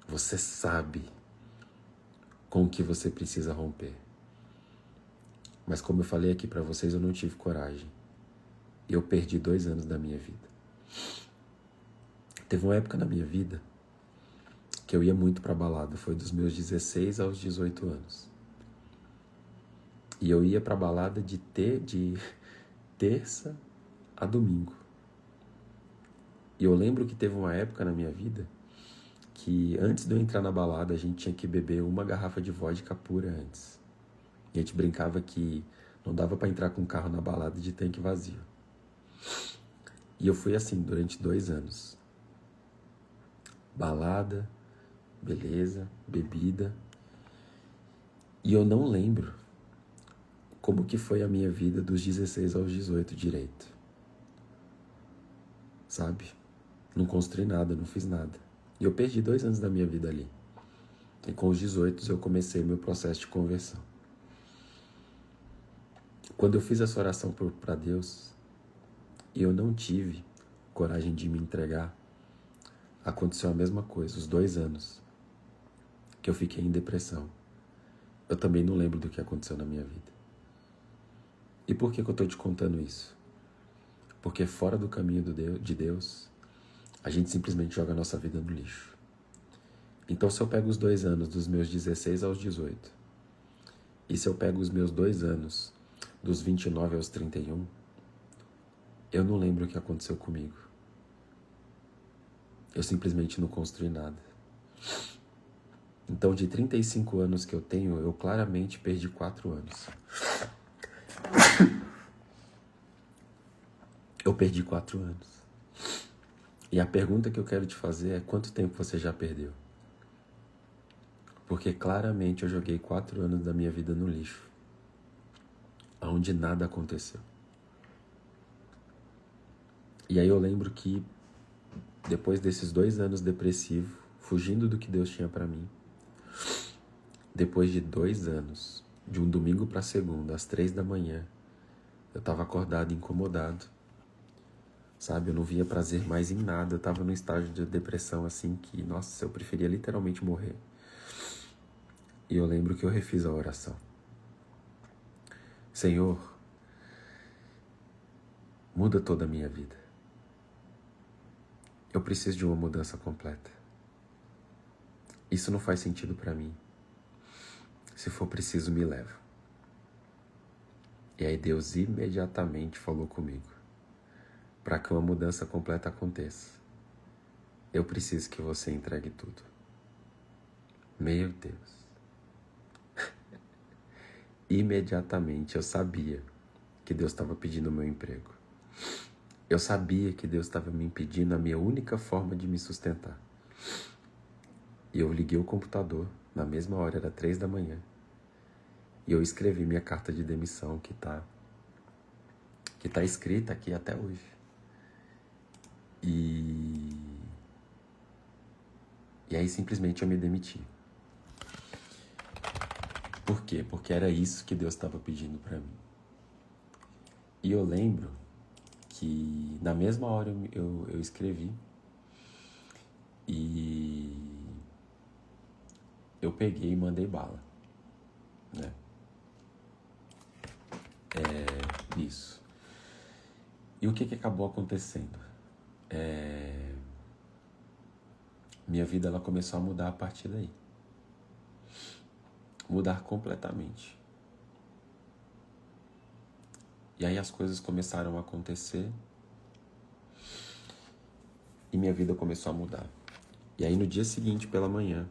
Você sabe com o que você precisa romper. Mas como eu falei aqui para vocês, eu não tive coragem. E eu perdi 2 anos da minha vida. Teve uma época na minha vida que eu ia muito pra balada. Foi dos meus 16 aos 18 anos. E eu ia pra balada de terça a domingo. E eu lembro que teve uma época na minha vida que antes de eu entrar na balada, a gente tinha que beber uma garrafa de vodka pura antes. E a gente brincava que não dava pra entrar com o carro na balada de tanque vazio. E eu fui assim durante 2 anos. Balada, beleza, bebida. E eu não lembro como que foi a minha vida dos 16 aos 18 direito. Sabe? Não construí nada, não fiz nada. E eu perdi 2 anos da minha vida ali. E com os 18 eu comecei meu processo de conversão. Quando eu fiz essa oração para Deus, e eu não tive coragem de me entregar, aconteceu a mesma coisa, os 2 anos que eu fiquei em depressão. Eu também não lembro do que aconteceu na minha vida. E por que eu estou te contando isso? Porque fora do caminho de Deus, a gente simplesmente joga a nossa vida no lixo. Então se eu pego os 2 anos dos meus 16 aos 18, e se eu pego os meus 2 anos dos 29 aos 31, eu não lembro o que aconteceu comigo. Eu simplesmente não construí nada. Então, de 35 anos que eu tenho, eu claramente perdi 4 anos. Eu perdi 4 anos. E a pergunta que eu quero te fazer é: quanto tempo você já perdeu? Porque claramente eu joguei 4 anos da minha vida no lixo, onde nada aconteceu. E aí eu lembro que depois desses 2 anos depressivo, fugindo do que Deus tinha para mim, depois de 2 anos, de um domingo para segunda, às 3 da manhã, eu estava acordado, incomodado, sabe? Eu não via prazer mais em nada, eu estava num estágio de depressão assim que, nossa, eu preferia literalmente morrer. E eu lembro que eu refiz a oração. Senhor, muda toda a minha vida. Eu preciso de uma mudança completa. Isso não faz sentido para mim. Se for preciso, me leva. E aí Deus imediatamente falou comigo: para que uma mudança completa aconteça, eu preciso que você entregue tudo. Meu Deus. Imediatamente eu sabia que Deus estava pedindo o meu emprego. Eu sabia que Deus estava me impedindo a minha única forma de me sustentar. E eu liguei o computador, na mesma hora, era 3 da manhã. E eu escrevi minha carta de demissão, que tá escrita aqui até hoje. E aí simplesmente eu me demiti. Por quê? Porque era isso que Deus estava pedindo para mim. E eu lembro que na mesma hora eu escrevi e eu peguei e mandei bala, né? Isso. E o que acabou acontecendo? Minha vida ela começou a mudar a partir daí. Mudar completamente. E aí as coisas começaram a acontecer e minha vida começou a mudar. E aí no dia seguinte, pela manhã,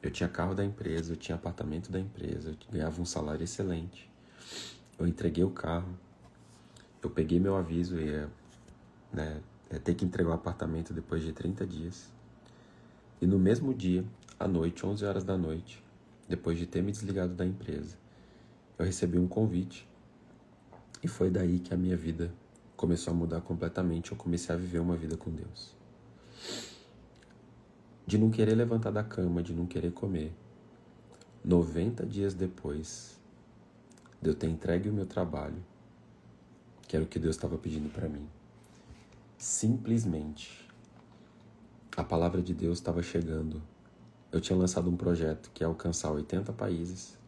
eu tinha carro da empresa, eu tinha apartamento da empresa, eu ganhava um salário excelente. Eu entreguei o carro, eu peguei meu aviso e ia ter que entregar o apartamento depois de 30 dias. E no mesmo dia, à noite, 11 horas da noite, depois de ter me desligado da empresa, eu recebi um convite. E foi daí que a minha vida começou a mudar completamente. Eu comecei a viver uma vida com Deus. De não querer levantar da cama, de não querer comer. 90 dias depois de eu ter entregue o meu trabalho, que era o que Deus estava pedindo para mim, simplesmente a palavra de Deus estava chegando. Eu tinha lançado um projeto que é alcançar 80 países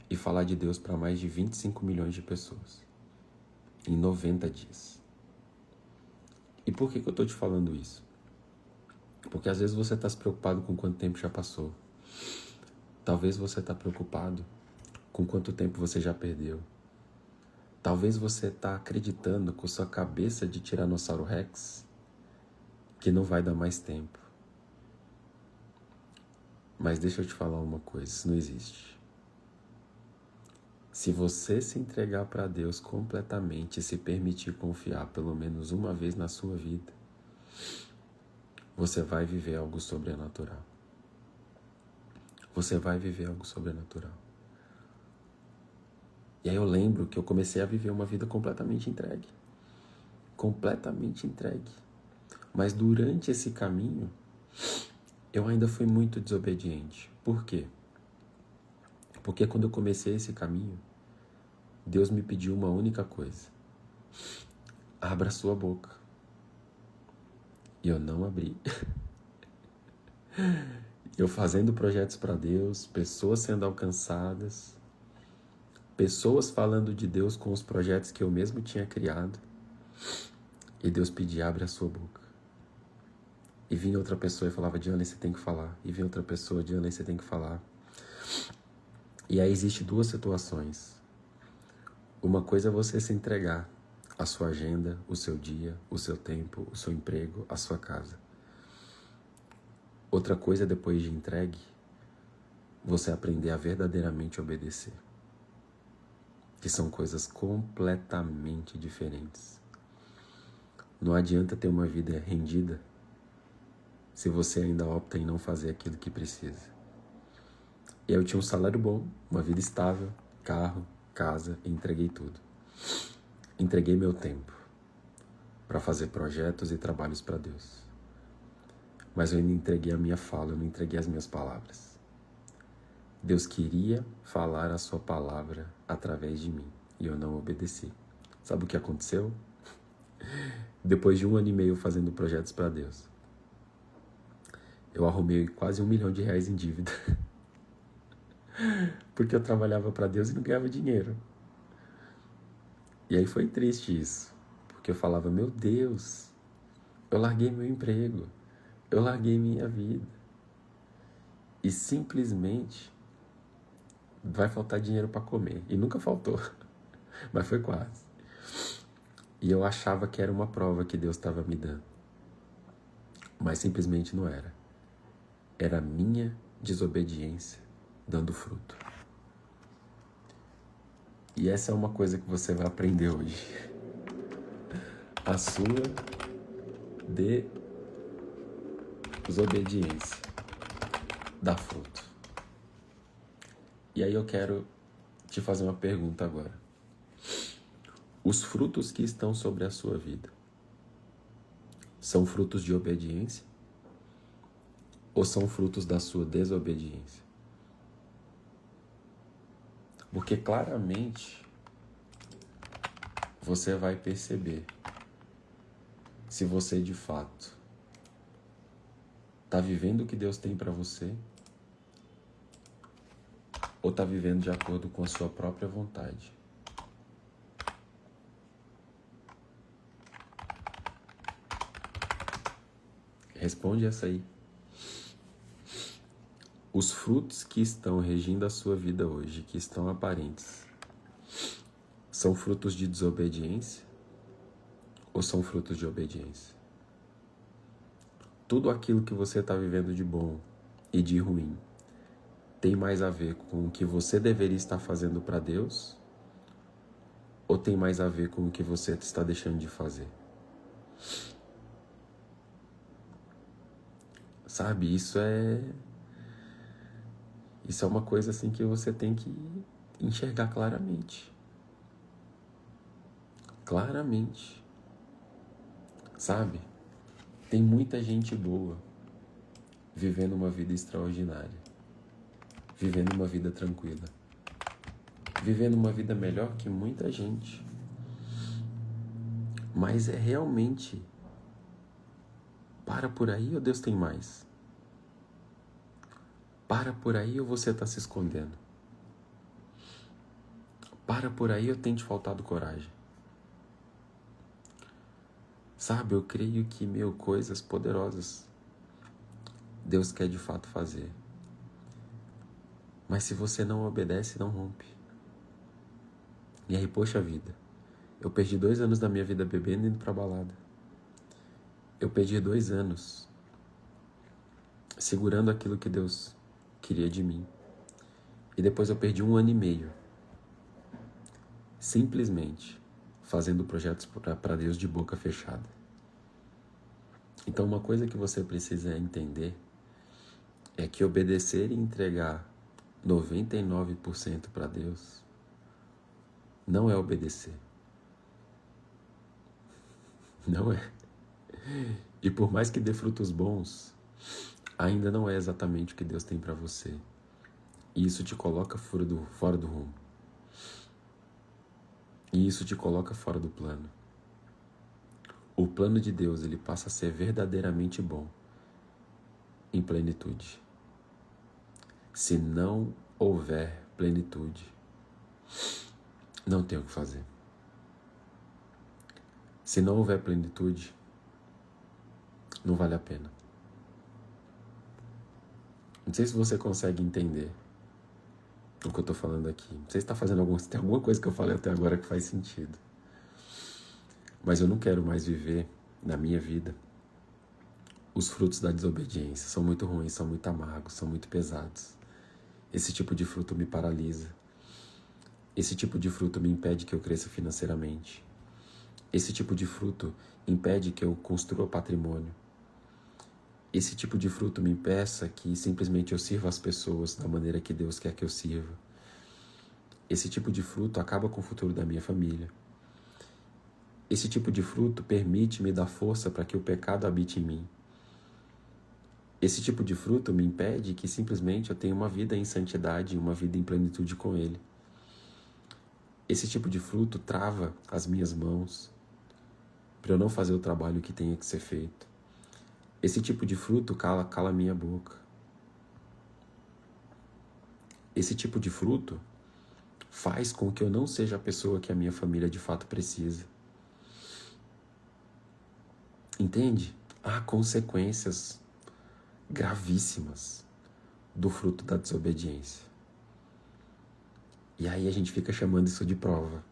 e falar de Deus para mais de 25 milhões de pessoas em 90 dias. E por que eu estou te falando isso? Porque às vezes você está se preocupado com quanto tempo já passou. Talvez você está preocupado com quanto tempo você já perdeu. Talvez você está acreditando com sua cabeça de Tiranossauro Rex que não vai dar mais tempo. Mas deixa eu te falar uma coisa, isso não existe. Se você se entregar para Deus completamente e se permitir confiar pelo menos uma vez na sua vida, você vai viver algo sobrenatural. Você vai viver algo sobrenatural. E aí eu lembro que eu comecei a viver uma vida completamente entregue. Completamente entregue. Mas durante esse caminho, eu ainda fui muito desobediente. Por quê? Porque quando eu comecei esse caminho, Deus me pediu uma única coisa: abra sua boca. E eu não abri. Eu fazendo projetos para Deus, pessoas sendo alcançadas, pessoas falando de Deus com os projetos que eu mesmo tinha criado. E Deus pedia: abre a sua boca. E vinha outra pessoa e falava: Diana, você tem que falar. E vinha outra pessoa: Diana, você tem que falar. E aí existe 2 situações. Uma coisa é você se entregar a sua agenda, o seu dia, o seu tempo, o seu emprego, a sua casa. Outra coisa é, depois de entregue, você aprender a verdadeiramente obedecer. Que são coisas completamente diferentes. Não adianta ter uma vida rendida se você ainda opta em não fazer aquilo que precisa. E eu tinha um salário bom, uma vida estável, carro, casa, e entreguei tudo. Entreguei meu tempo para fazer projetos e trabalhos para Deus. Mas eu ainda entreguei a minha fala, eu não entreguei as minhas palavras. Deus queria falar a sua palavra através de mim e eu não obedeci. Sabe o que aconteceu? Depois de 1 ano e meio fazendo projetos para Deus, eu arrumei quase R$1 milhão em dívida. Porque eu trabalhava para Deus e não ganhava dinheiro. E aí foi triste isso. Porque eu falava, meu Deus, eu larguei meu emprego. Eu larguei minha vida. E simplesmente vai faltar dinheiro para comer. E nunca faltou. Mas foi quase. E eu achava que era uma prova que Deus estava me dando. Mas simplesmente não era. Era a minha desobediência dando fruto. E essa é uma coisa que você vai aprender hoje. A sua desobediência dá fruto. E aí eu quero te fazer uma pergunta agora. Os frutos que estão sobre a sua vida são frutos de obediência ou são frutos da sua desobediência? Porque claramente você vai perceber se você de fato está vivendo o que Deus tem para você ou está vivendo de acordo com a sua própria vontade. Responde essa aí. Os frutos que estão regindo a sua vida hoje, que estão aparentes, são frutos de desobediência ou são frutos de obediência? Tudo aquilo que você está vivendo de bom e de ruim tem mais a ver com o que você deveria estar fazendo para Deus ou tem mais a ver com o que você está deixando de fazer? Sabe, isso é uma coisa assim que você tem que enxergar claramente. Claramente. Sabe? Tem muita gente boa vivendo uma vida extraordinária. Vivendo uma vida tranquila. Vivendo uma vida melhor que muita gente. Mas é realmente... Para por aí ou Deus tem mais? Para por aí ou você está se escondendo? Para por aí ou tem te faltado coragem? Sabe, eu creio que, coisas poderosas Deus quer de fato fazer. Mas se você não obedece, não rompe. E aí, poxa vida, eu perdi 2 anos da minha vida bebendo e indo pra balada. Eu perdi 2 anos segurando aquilo que Deus queria de mim. E depois eu perdi 1 ano e meio simplesmente fazendo projetos para Deus de boca fechada. Então uma coisa que você precisa entender é que obedecer e entregar 99% para Deus não é obedecer. Não é. E por mais que dê frutos bons, ainda não é exatamente o que Deus tem para você. E isso te coloca fora do rumo. E isso te coloca fora do plano. O plano de Deus, ele passa a ser verdadeiramente bom em plenitude. Se não houver plenitude, não tem o que fazer. Se não houver plenitude, não vale a pena. Não sei se você consegue entender o que eu estou falando aqui. Não sei se tem alguma coisa que eu falei até agora que faz sentido. Mas eu não quero mais viver na minha vida os frutos da desobediência. São muito ruins, são muito amargos, são muito pesados. Esse tipo de fruto me paralisa. Esse tipo de fruto me impede que eu cresça financeiramente. Esse tipo de fruto impede que eu construa patrimônio. Esse tipo de fruto me impeça que simplesmente eu sirva as pessoas da maneira que Deus quer que eu sirva. Esse tipo de fruto acaba com o futuro da minha família. Esse tipo de fruto permite me dar força para que o pecado habite em mim. Esse tipo de fruto me impede que simplesmente eu tenha uma vida em santidade, uma vida em plenitude com Ele. Esse tipo de fruto trava as minhas mãos para eu não fazer o trabalho que tenha que ser feito. Esse tipo de fruto cala minha boca. Esse tipo de fruto faz com que eu não seja a pessoa que a minha família de fato precisa. Entende? Há consequências gravíssimas do fruto da desobediência. E aí a gente fica chamando isso de prova.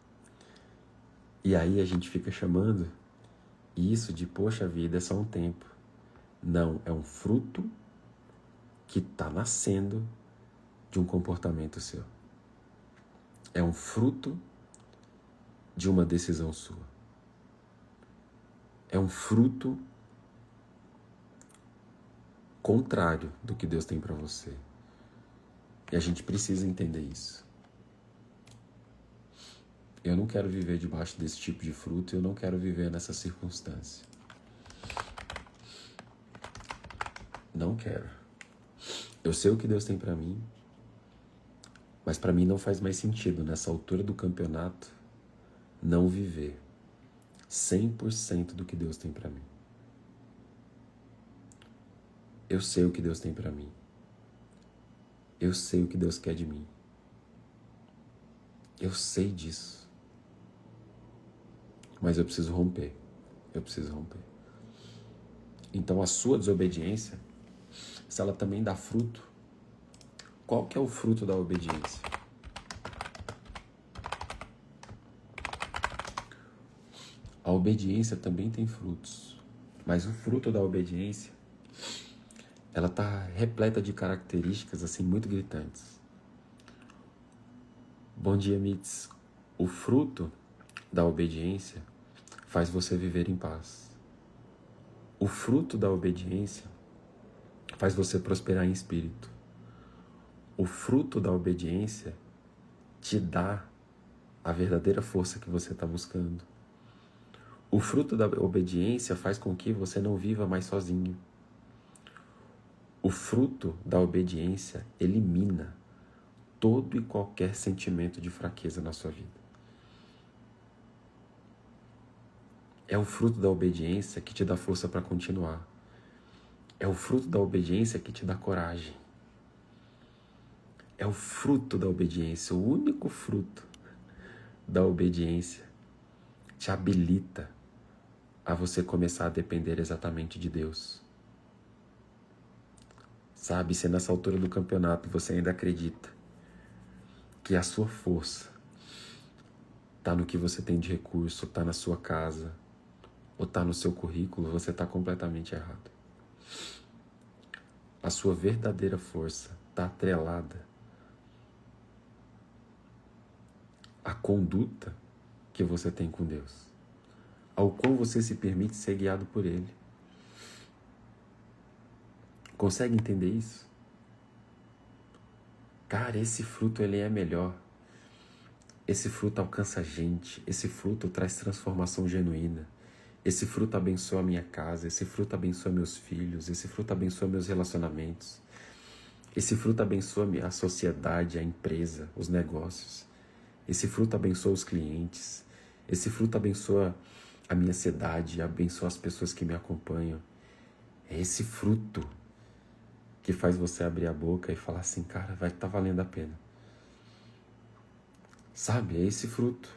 E aí a gente fica chamando isso de, poxa vida, é só um tempo. Não, é um fruto que está nascendo de um comportamento seu. É um fruto de uma decisão sua. É um fruto contrário do que Deus tem para você. E a gente precisa entender isso. Eu não quero viver debaixo desse tipo de fruto, eu não quero viver nessa circunstância. Não quero. Eu sei o que Deus tem para mim, mas para mim não faz mais sentido, nessa altura do campeonato, não viver 100% do que Deus tem para mim. Eu sei o que Deus tem para mim. Eu sei o que Deus quer de mim. Eu sei disso. Mas eu preciso romper. Eu preciso romper. Então a sua desobediência, se ela também dá fruto, qual que é o fruto da obediência? A obediência também tem frutos, mas o fruto da obediência, ela está repleta de características assim muito gritantes. Bom dia, Mits. O fruto da obediência faz você viver em paz. O fruto da obediência faz você prosperar em espírito. O fruto da obediência te dá a verdadeira força que você está buscando. O fruto da obediência faz com que você não viva mais sozinho. O fruto da obediência elimina todo e qualquer sentimento de fraqueza na sua vida. É o fruto da obediência que te dá força para continuar. É o fruto da obediência que te dá coragem. É o fruto da obediência, o único fruto da obediência te habilita a você começar a depender exatamente de Deus. Sabe, se nessa altura do campeonato você ainda acredita que a sua força está no que você tem de recurso, está na sua casa, ou está no seu currículo, você está completamente errado. A sua verdadeira força está atrelada à conduta que você tem com Deus, ao qual você se permite ser guiado por Ele. Consegue entender isso? Cara, esse fruto ele é melhor. Esse fruto alcança a gente. Esse fruto traz transformação genuína. Esse fruto abençoa a minha casa. Esse fruto abençoa meus filhos. Esse fruto abençoa meus relacionamentos. Esse fruto abençoa a sociedade, a empresa, os negócios. Esse fruto abençoa os clientes. Esse fruto abençoa a minha cidade, abençoa as pessoas que me acompanham. É esse fruto que faz você abrir a boca e falar assim, cara, vai estar valendo a pena. Sabe, é esse fruto.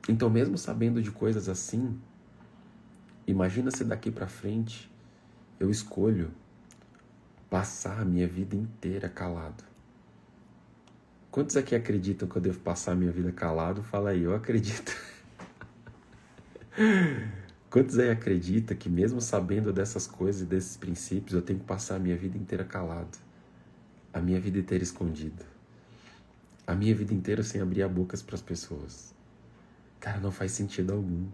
Então, mesmo sabendo de coisas assim, imagina se daqui para frente eu escolho passar a minha vida inteira calado. Quantos aqui acreditam que eu devo passar a minha vida calado? Fala aí, eu acredito. Quantos aí acreditam que mesmo sabendo dessas coisas e desses princípios, eu tenho que passar a minha vida inteira calado? A minha vida inteira escondido? A minha vida inteira sem abrir a boca para as pessoas? Cara, não faz sentido algum.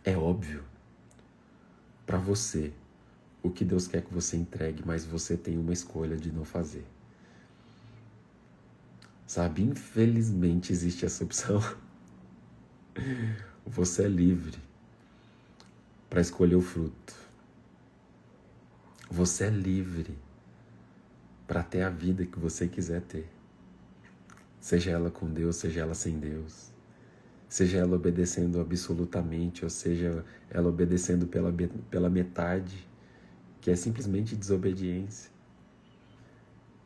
É óbvio para você o que Deus quer que você entregue, mas você tem uma escolha de não fazer. Sabe, infelizmente existe essa opção. Você é livre para escolher o fruto. Você é livre para ter a vida que você quiser ter. Seja ela com Deus, seja ela sem Deus. Seja ela obedecendo absolutamente, ou seja ela obedecendo pela metade, que é simplesmente desobediência.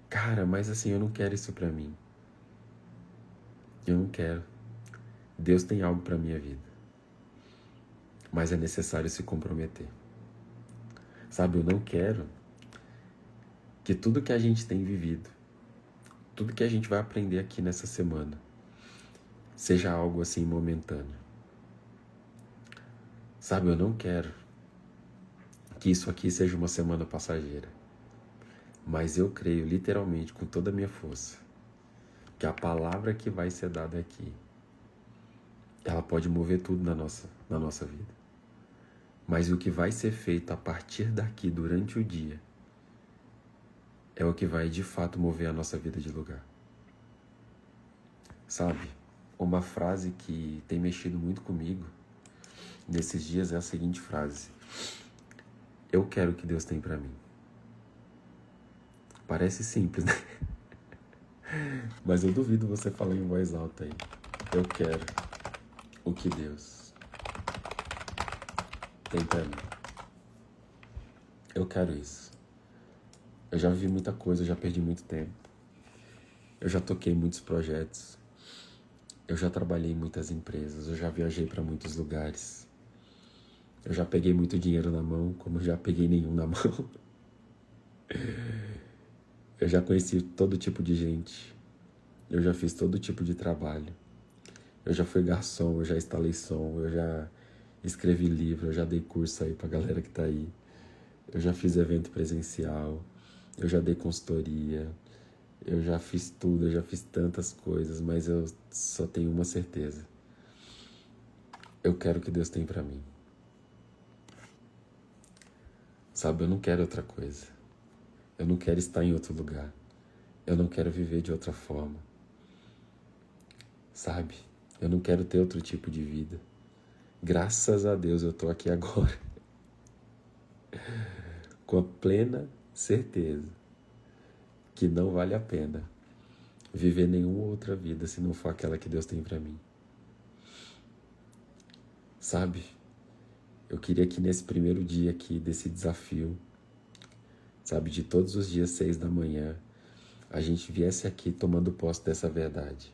Cara, mas assim, eu não quero isso pra mim. Eu não quero. Deus tem algo pra minha vida. Mas é necessário se comprometer. Sabe, eu não quero que tudo que a gente tem vivido, tudo que a gente vai aprender aqui nessa semana, seja algo assim momentâneo. Sabe, eu não quero que isso aqui seja uma semana passageira. Mas eu creio literalmente com toda a minha força que a palavra que vai ser dada aqui, ela pode mover tudo na nossa vida. Mas o que vai ser feito a partir daqui durante o dia é o que vai de fato mover a nossa vida de lugar. Sabe, uma frase que tem mexido muito comigo nesses dias é a seguinte frase: eu quero o que Deus tem pra mim. Parece simples, né? Mas eu duvido você falar em voz alta aí. Eu quero o que Deus tem pra mim. Eu quero isso. Eu já vivi muita coisa, eu já perdi muito tempo. Eu já toquei muitos projetos. Eu já trabalhei em muitas empresas, eu já viajei para muitos lugares. Eu já peguei muito dinheiro na mão, como eu já peguei nenhum na mão. Eu já conheci todo tipo de gente. Eu já fiz todo tipo de trabalho. Eu já fui garçom, eu já instalei som, eu já escrevi livro, eu já dei curso aí pra galera que tá aí. Eu já fiz evento presencial, eu já dei consultoria, eu já fiz tudo, eu já fiz tantas coisas, mas eu só tenho uma certeza. Eu quero o que Deus tem pra mim. Sabe, eu não quero outra coisa. Eu não quero estar em outro lugar. Eu não quero viver de outra forma. Sabe, eu não quero ter outro tipo de vida. Graças a Deus eu tô aqui agora. Com a plena certeza que não vale a pena viver nenhuma outra vida se não for aquela que Deus tem pra mim. Sabe, eu queria que nesse primeiro dia aqui desse desafio, sabe, de todos os dias 6 da manhã, a gente viesse aqui tomando posse dessa verdade.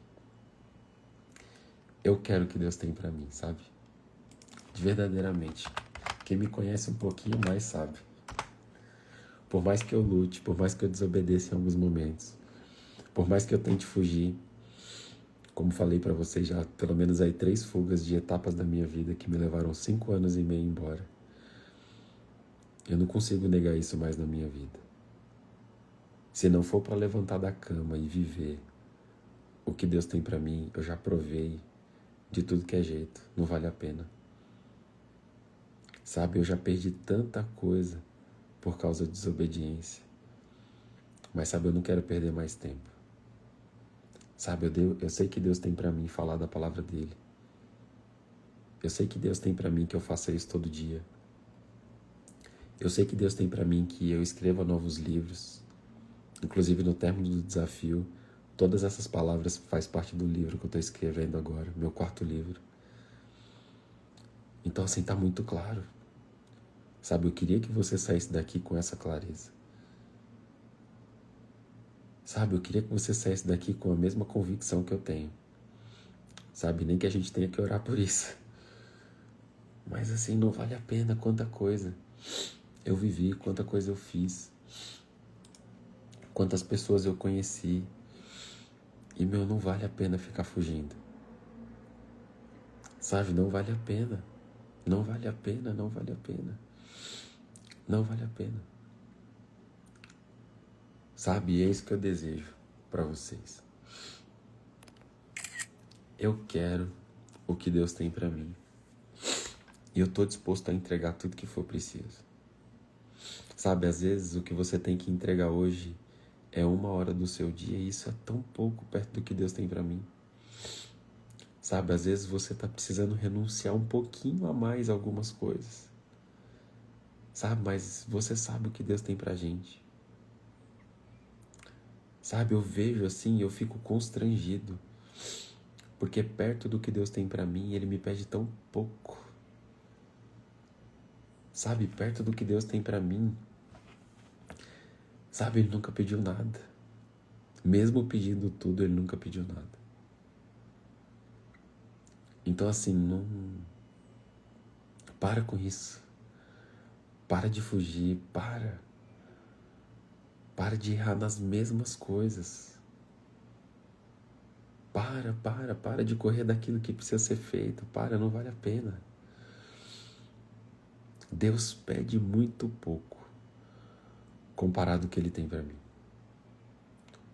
Eu quero o que Deus tem pra mim, sabe? De verdadeiramente. Quem me conhece um pouquinho mais sabe. Por mais que eu lute, por mais que eu desobedeça em alguns momentos, por mais que eu tente fugir, como falei pra vocês já, pelo menos aí 3 fugas de etapas da minha vida que me levaram 5 anos e meio embora. Eu não consigo negar isso mais na minha vida. Se não for para levantar da cama e viver o que Deus tem pra mim, eu já provei de tudo que é jeito, não vale a pena. Sabe, eu já perdi tanta coisa por causa de desobediência. Mas sabe, eu não quero perder mais tempo. Sabe, eu sei que Deus tem pra mim falar da palavra dele. Eu sei que Deus tem pra mim que eu faça isso todo dia. Eu sei que Deus tem pra mim que eu escreva novos livros. Inclusive no término do desafio, todas essas palavras fazem parte do livro que eu estou escrevendo agora, meu 4º livro. Então assim, tá muito claro. Sabe, eu queria que você saísse daqui com essa clareza. Sabe, eu queria que você saísse daqui com a mesma convicção que eu tenho. Sabe, nem que a gente tenha que orar por isso. Mas assim, não vale a pena quanta coisa eu vivi, quanta coisa eu fiz. Quantas pessoas eu conheci. E, não vale a pena ficar fugindo. Sabe, não vale a pena. Não vale a pena, não vale a pena. Não vale a pena. Sabe, é isso que eu desejo para vocês. Eu quero o que Deus tem para mim. E eu tô disposto a entregar tudo que for preciso. Sabe, às vezes o que você tem que entregar hoje é 1 hora do seu dia e isso é tão pouco perto do que Deus tem para mim. Sabe, às vezes você tá precisando renunciar um pouquinho a mais a algumas coisas. Sabe, mas você sabe o que Deus tem pra gente. Sabe, eu vejo assim, eu fico constrangido. Porque perto do que Deus tem pra mim, Ele me pede tão pouco. Sabe, perto do que Deus tem pra mim, sabe, Ele nunca pediu nada. Mesmo pedindo tudo, Ele nunca pediu nada. Então assim, não... Para com isso. Para de fugir, para. Para de errar nas mesmas coisas. Para de correr daquilo que precisa ser feito. Para, não vale a pena. Deus pede muito pouco comparado ao que Ele tem para mim.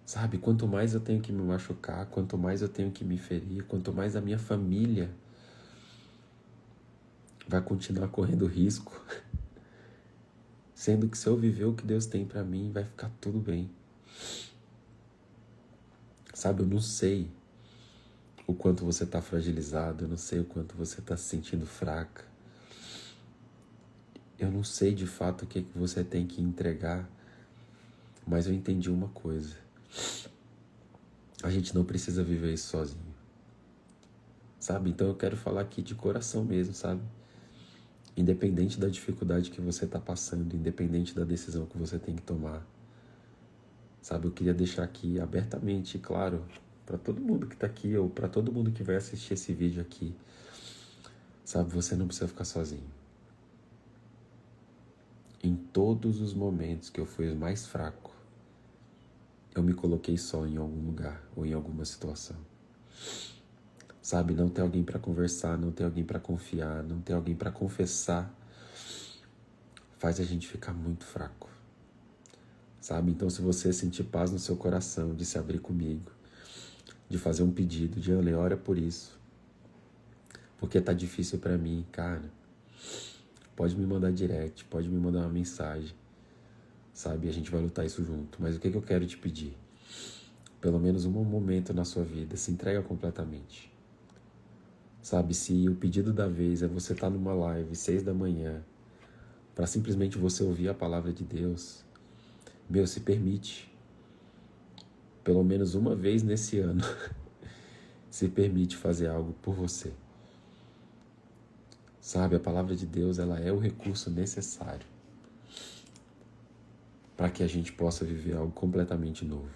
Sabe, quanto mais eu tenho que me machucar, quanto mais eu tenho que me ferir, quanto mais a minha família vai continuar correndo risco, sendo que se eu viver o que Deus tem para mim, vai ficar tudo bem. Sabe, eu não sei o quanto você está fragilizado, eu não sei o quanto você está se sentindo fraca. Eu não sei de fato o que você tem que entregar, mas eu entendi uma coisa. A gente não precisa viver isso sozinho. Sabe? Então eu quero falar aqui de coração mesmo, sabe? Independente da dificuldade que você está passando, independente da decisão que você tem que tomar. Sabe? Eu queria deixar aqui abertamente, claro, para todo mundo que está aqui ou para todo mundo que vai assistir esse vídeo aqui. Sabe? Você não precisa ficar sozinho. Em todos os momentos que eu fui mais fraco, eu me coloquei só em algum lugar ou em alguma situação. Sabe, não ter alguém para conversar, não ter alguém para confiar, não ter alguém para confessar, faz a gente ficar muito fraco. Sabe, então se você sentir paz no seu coração, de se abrir comigo, de fazer um pedido, de ora por isso, porque tá difícil para mim, cara, pode me mandar direct, pode me mandar uma mensagem, sabe, a gente vai lutar isso junto. Mas o que eu quero te pedir? Pelo menos um momento na sua vida, se entrega completamente. Sabe, se o pedido da vez é você estar numa live 6 da manhã, para simplesmente você ouvir a palavra de Deus, se permite, pelo menos uma vez nesse ano, se permite fazer algo por você. Sabe, a palavra de Deus, ela é o recurso necessário para que a gente possa viver algo completamente novo.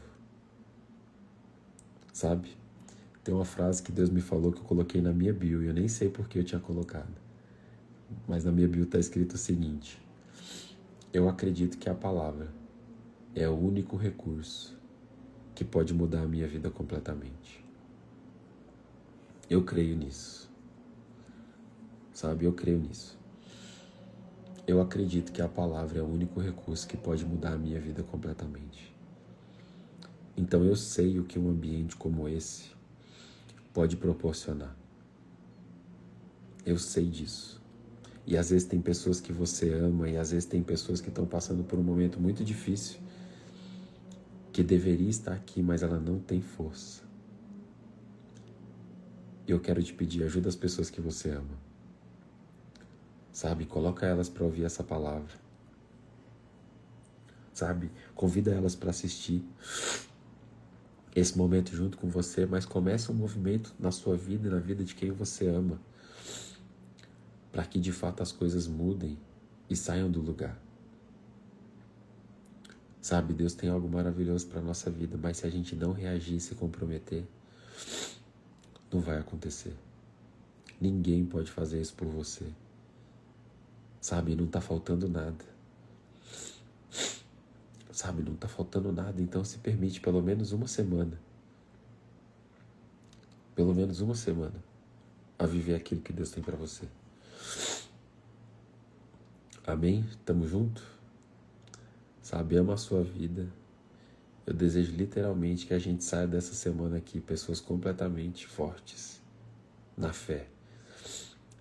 Sabe? Tem uma frase que Deus me falou que eu coloquei na minha bio, e eu nem sei por que eu tinha colocado. Mas na minha bio está escrito o seguinte: eu acredito que a palavra é o único recurso que pode mudar a minha vida completamente. Eu creio nisso. Sabe, eu creio nisso. Eu acredito que a palavra é o único recurso que pode mudar a minha vida completamente. Então eu sei o que um ambiente como esse pode proporcionar. Eu sei disso. E às vezes tem pessoas que você ama, e às vezes tem pessoas que estão passando por um momento muito difícil, que deveria estar aqui, mas ela não tem força. E eu quero te pedir, ajuda as pessoas que você ama. Sabe, coloca elas para ouvir essa palavra. Sabe, convida elas para assistir esse momento junto com você, mas começa um movimento na sua vida e na vida de quem você ama, para que de fato as coisas mudem e saiam do lugar. Sabe, Deus tem algo maravilhoso para a nossa vida, mas se a gente não reagir e se comprometer, não vai acontecer. Ninguém pode fazer isso por você. Sabe, não está faltando nada. Sabe, não está faltando nada, então se permite pelo menos uma semana. Pelo menos uma semana a viver aquilo que Deus tem para você. Amém? Tamo junto? Sabe, ama a sua vida. Eu desejo literalmente que a gente saia dessa semana aqui pessoas completamente fortes. na fé.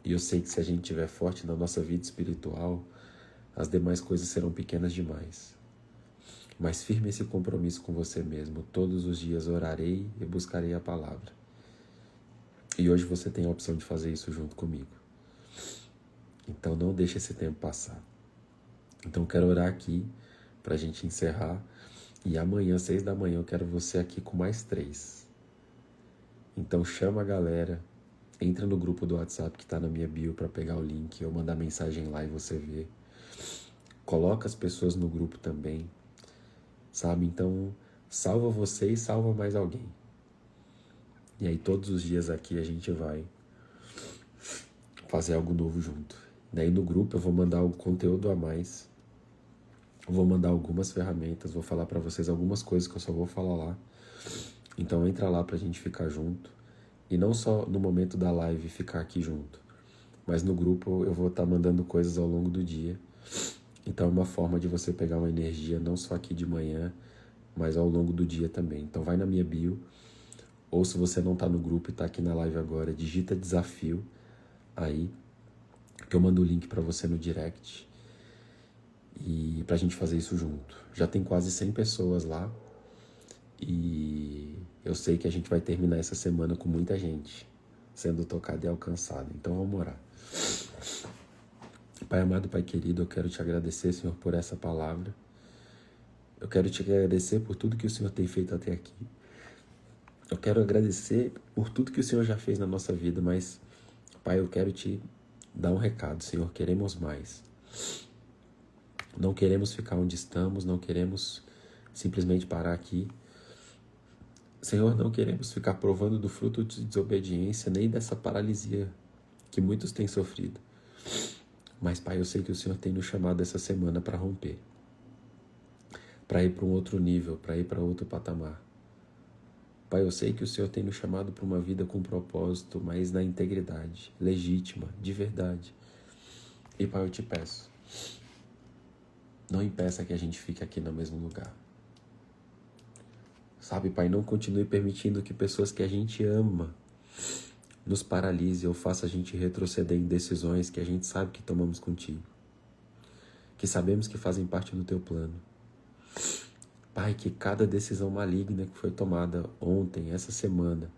E eu sei que se a gente estiver forte na nossa vida espiritual, as demais coisas serão pequenas demais. Mas firme esse compromisso com você mesmo. Todos os dias orarei e buscarei a palavra. E hoje você tem a opção de fazer isso junto comigo. Então não deixe esse tempo passar. Então eu quero orar aqui para a gente encerrar. E amanhã, 6 da manhã, eu quero você aqui com mais 3. Então chama a galera, entra no grupo do WhatsApp que está na minha bio para pegar o link, eu mandar mensagem lá e você vê. Coloca as pessoas no grupo também, sabe? Então salva você e salva mais alguém. E aí todos os dias aqui a gente vai fazer algo novo junto. Daí no grupo eu vou mandar o conteúdo a mais. Vou mandar algumas ferramentas, vou falar para vocês algumas coisas que eu só vou falar lá. Então entra lá pra gente ficar junto. E não só no momento da live ficar aqui junto, mas no grupo eu vou estar mandando coisas ao longo do dia. Então é uma forma de você pegar uma energia não só aqui de manhã, mas ao longo do dia também. Então vai na minha bio, ou se você não está no grupo e está aqui na live agora, digita desafio aí, que eu mando o link para você no direct. E pra gente fazer isso junto. Já tem quase 100 pessoas lá. E eu sei que a gente vai terminar essa semana com muita gente sendo tocada e alcançada. Então vamos orar. Pai amado, Pai querido, eu quero te agradecer, Senhor, por essa palavra. Eu quero te agradecer por tudo que o Senhor tem feito até aqui. Eu quero agradecer por tudo que o Senhor já fez na nossa vida, mas, Pai, eu quero te dar um recado, Senhor. Queremos mais. Não queremos ficar onde estamos, não queremos simplesmente parar aqui. Senhor, não queremos ficar provando do fruto de desobediência, nem dessa paralisia que muitos têm sofrido. Mas, Pai, eu sei que o Senhor tem nos chamado essa semana para romper, para ir para um outro nível, para ir para outro patamar. Pai, eu sei que o Senhor tem nos chamado para uma vida com propósito, mas na integridade, legítima, de verdade. E, Pai, eu te peço, não impeça que a gente fique aqui no mesmo lugar. Sabe, Pai, não continue permitindo que pessoas que a gente ama nos paralise ou faça a gente retroceder em decisões que a gente sabe que tomamos contigo, que sabemos que fazem parte do teu plano. Pai, que cada decisão maligna que foi tomada ontem, essa semana,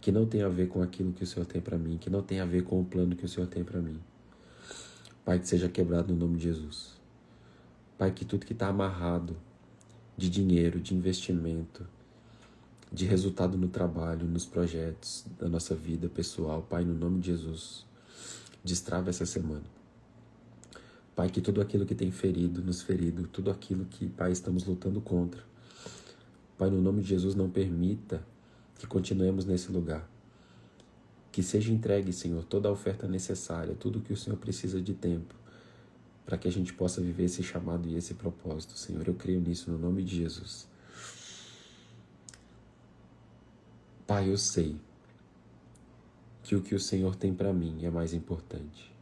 que não tem a ver com aquilo que o Senhor tem para mim, que não tem a ver com o plano que o Senhor tem para mim, Pai, que seja quebrado no nome de Jesus. Pai, que tudo que está amarrado de dinheiro, de investimento, de resultado no trabalho, nos projetos da nossa vida pessoal, Pai, no nome de Jesus, destrava essa semana. Pai, que tudo aquilo que tem ferido, nos ferido, tudo aquilo que, Pai, estamos lutando contra, Pai, no nome de Jesus, não permita que continuemos nesse lugar. Que seja entregue, Senhor, toda a oferta necessária, tudo que o Senhor precisa de tempo, para que a gente possa viver esse chamado e esse propósito, Senhor. Eu creio nisso, no nome de Jesus. Pai, eu sei que o que o Senhor tem para mim é mais importante.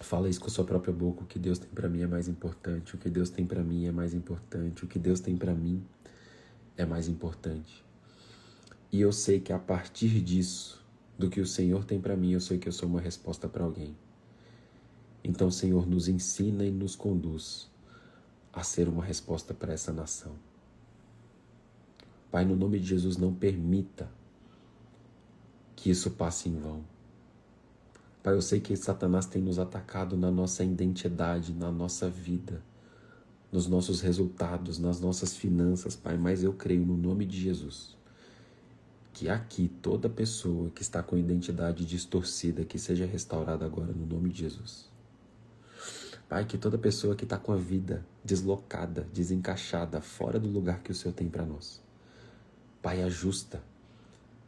Fala isso com a sua própria boca. O que Deus tem para mim é mais importante. O que Deus tem para mim é mais importante. O que Deus tem para mim é mais importante. E eu sei que a partir disso, do que o Senhor tem para mim, eu sei que eu sou uma resposta para alguém. Então, Senhor, nos ensina e nos conduz a ser uma resposta para essa nação. Pai, no nome de Jesus, não permita que isso passe em vão. Pai, eu sei que Satanás tem nos atacado na nossa identidade, na nossa vida, nos nossos resultados, nas nossas finanças, Pai, mas eu creio no nome de Jesus que aqui toda pessoa que está com identidade distorcida, que seja restaurada agora no nome de Jesus. Pai, que toda pessoa que está com a vida deslocada, desencaixada, fora do lugar que o Senhor tem para nós, Pai, ajusta,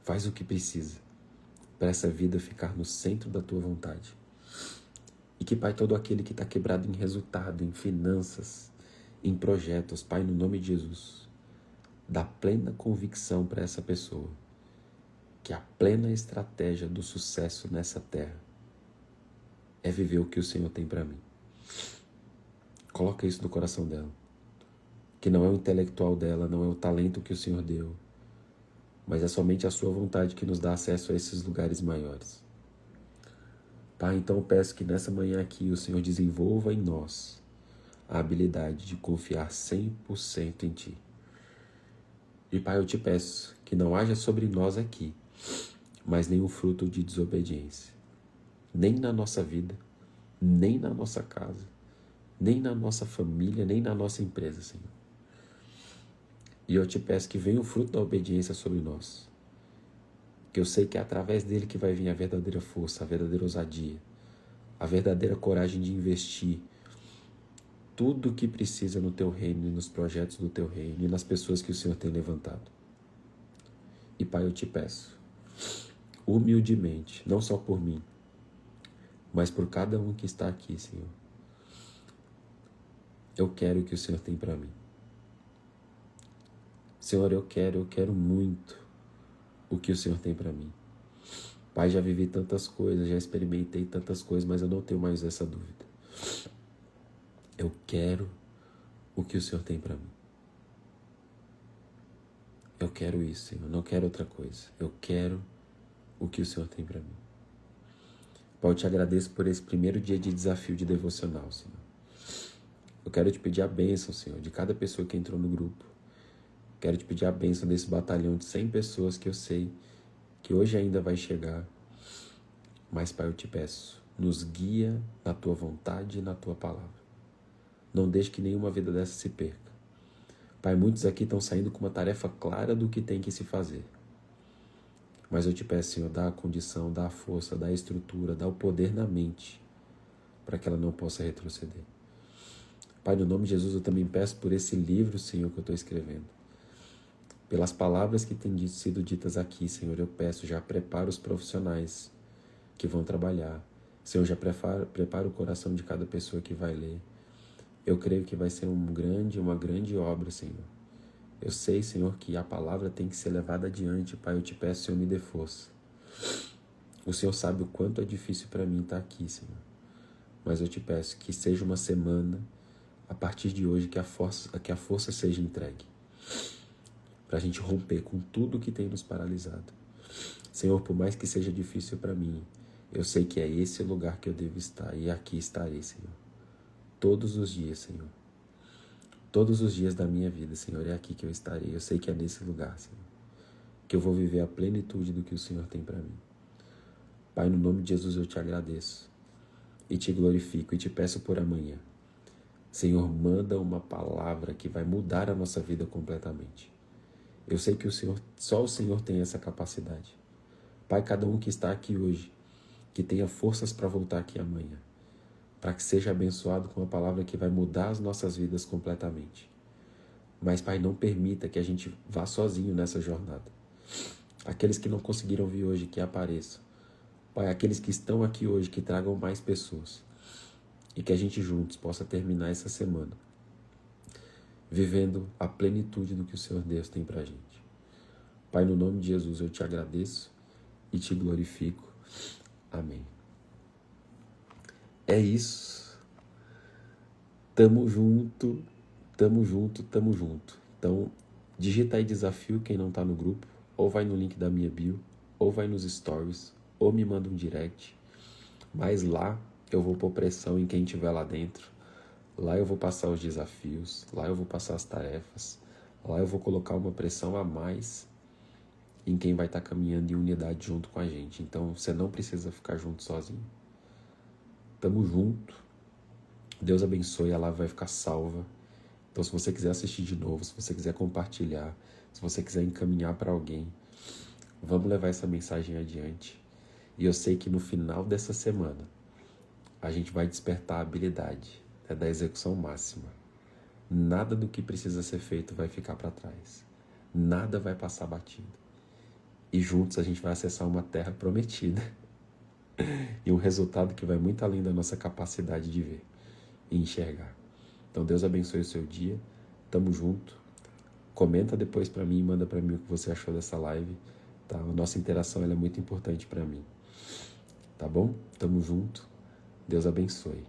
faz o que precisa para essa vida ficar no centro da Tua vontade. E que, Pai, todo aquele que está quebrado em resultado, em finanças, em projetos, Pai, no nome de Jesus, dá plena convicção para essa pessoa que a plena estratégia do sucesso nessa terra é viver o que o Senhor tem para mim. Coloca isso no coração dela. Que não é o intelectual dela, não é o talento que o Senhor deu, mas é somente a sua vontade que nos dá acesso a esses lugares maiores. Pai, então eu peço que nessa manhã aqui o Senhor desenvolva em nós a habilidade de confiar 100% em Ti. E Pai, eu te peço que não haja sobre nós aqui mais nenhum fruto de desobediência, nem na nossa vida, nem na nossa casa, nem na nossa família, nem na nossa empresa, Senhor. E eu te peço que venha o fruto da obediência sobre nós, que eu sei que é através dele que vai vir a verdadeira força, a verdadeira ousadia, a verdadeira coragem de investir tudo o que precisa no Teu reino e nos projetos do Teu reino e nas pessoas que o Senhor tem levantado. E Pai, eu te peço, humildemente, não só por mim, mas por cada um que está aqui, Senhor, eu quero o que o Senhor tem para mim. Senhor, eu quero muito o que o Senhor tem para mim. Pai, já vivi tantas coisas, já experimentei tantas coisas, mas eu não tenho mais essa dúvida. Eu quero o que o Senhor tem para mim. Eu quero isso, Senhor, não quero outra coisa. Eu quero o que o Senhor tem para mim. Pai, eu te agradeço por esse primeiro dia de desafio de devocional, Senhor. Eu quero te pedir a bênção, Senhor, de cada pessoa que entrou no grupo. Quero te pedir a bênção desse batalhão de 100 pessoas que eu sei que hoje ainda vai chegar. Mas, Pai, eu te peço, nos guia na Tua vontade e na Tua palavra. Não deixe que nenhuma vida dessa se perca. Pai, muitos aqui estão saindo com uma tarefa clara do que tem que se fazer. Mas eu te peço, Senhor, dá a condição, dá a força, dá a estrutura, dá o poder na mente para que ela não possa retroceder. Pai, no nome de Jesus, eu também peço por esse livro, Senhor, que eu estou escrevendo. Pelas palavras que têm sido ditas aqui, Senhor, eu peço, já prepara os profissionais que vão trabalhar. Senhor, já prepara o coração de cada pessoa que vai ler. Eu creio que vai ser uma grande obra, Senhor. Eu sei, Senhor, que a palavra tem que ser levada adiante. Pai, eu te peço, Senhor, me dê força. O Senhor sabe o quanto é difícil para mim estar aqui, Senhor. Mas eu te peço que seja uma semana, a partir de hoje, que a força seja entregue. Para a gente romper com tudo que tem nos paralisado. Senhor, por mais que seja difícil para mim, eu sei que é esse o lugar que eu devo estar. E aqui estarei, Senhor. Todos os dias, Senhor. Todos os dias da minha vida, Senhor, é aqui que eu estarei. Eu sei que é nesse lugar, Senhor, que eu vou viver a plenitude do que o Senhor tem para mim. Pai, no nome de Jesus eu te agradeço e te glorifico e te peço por amanhã. Senhor, manda uma palavra que vai mudar a nossa vida completamente. Eu sei que só o Senhor tem essa capacidade. Pai, cada um que está aqui hoje, que tenha forças para voltar aqui amanhã, para que seja abençoado com uma palavra que vai mudar as nossas vidas completamente. Mas, Pai, não permita que a gente vá sozinho nessa jornada. Aqueles que não conseguiram vir hoje, que apareçam. Pai, aqueles que estão aqui hoje, que tragam mais pessoas. E que a gente juntos possa terminar essa semana vivendo a plenitude do que o Senhor Deus tem pra gente. Pai, no nome de Jesus eu te agradeço e te glorifico. Amém. É isso. Tamo junto, tamo junto, tamo junto. Então, digita aí desafio quem não tá no grupo, ou vai no link da minha bio, ou vai nos stories, ou me manda um direct. Mas lá eu vou pôr pressão em quem estiver lá dentro. Lá eu vou passar os desafios, lá eu vou passar as tarefas, lá eu vou colocar uma pressão a mais em quem vai estar caminhando em unidade junto com a gente. Então você não precisa ficar junto sozinho. Tamo junto. Deus abençoe, a live vai ficar salva. Então se você quiser assistir de novo, se você quiser compartilhar, se você quiser encaminhar para alguém, vamos levar essa mensagem adiante. E eu sei que no final dessa semana a gente vai despertar a habilidade da execução máxima. Nada do que precisa ser feito vai ficar para trás. Nada vai passar batido. E juntos a gente vai acessar uma terra prometida. E um resultado que vai muito além da nossa capacidade de ver e enxergar. Então Deus abençoe o seu dia. Tamo junto. Comenta depois para mim e manda para mim o que você achou dessa live. Tá? A nossa interação ela é muito importante para mim. Tá bom? Tamo junto. Deus abençoe.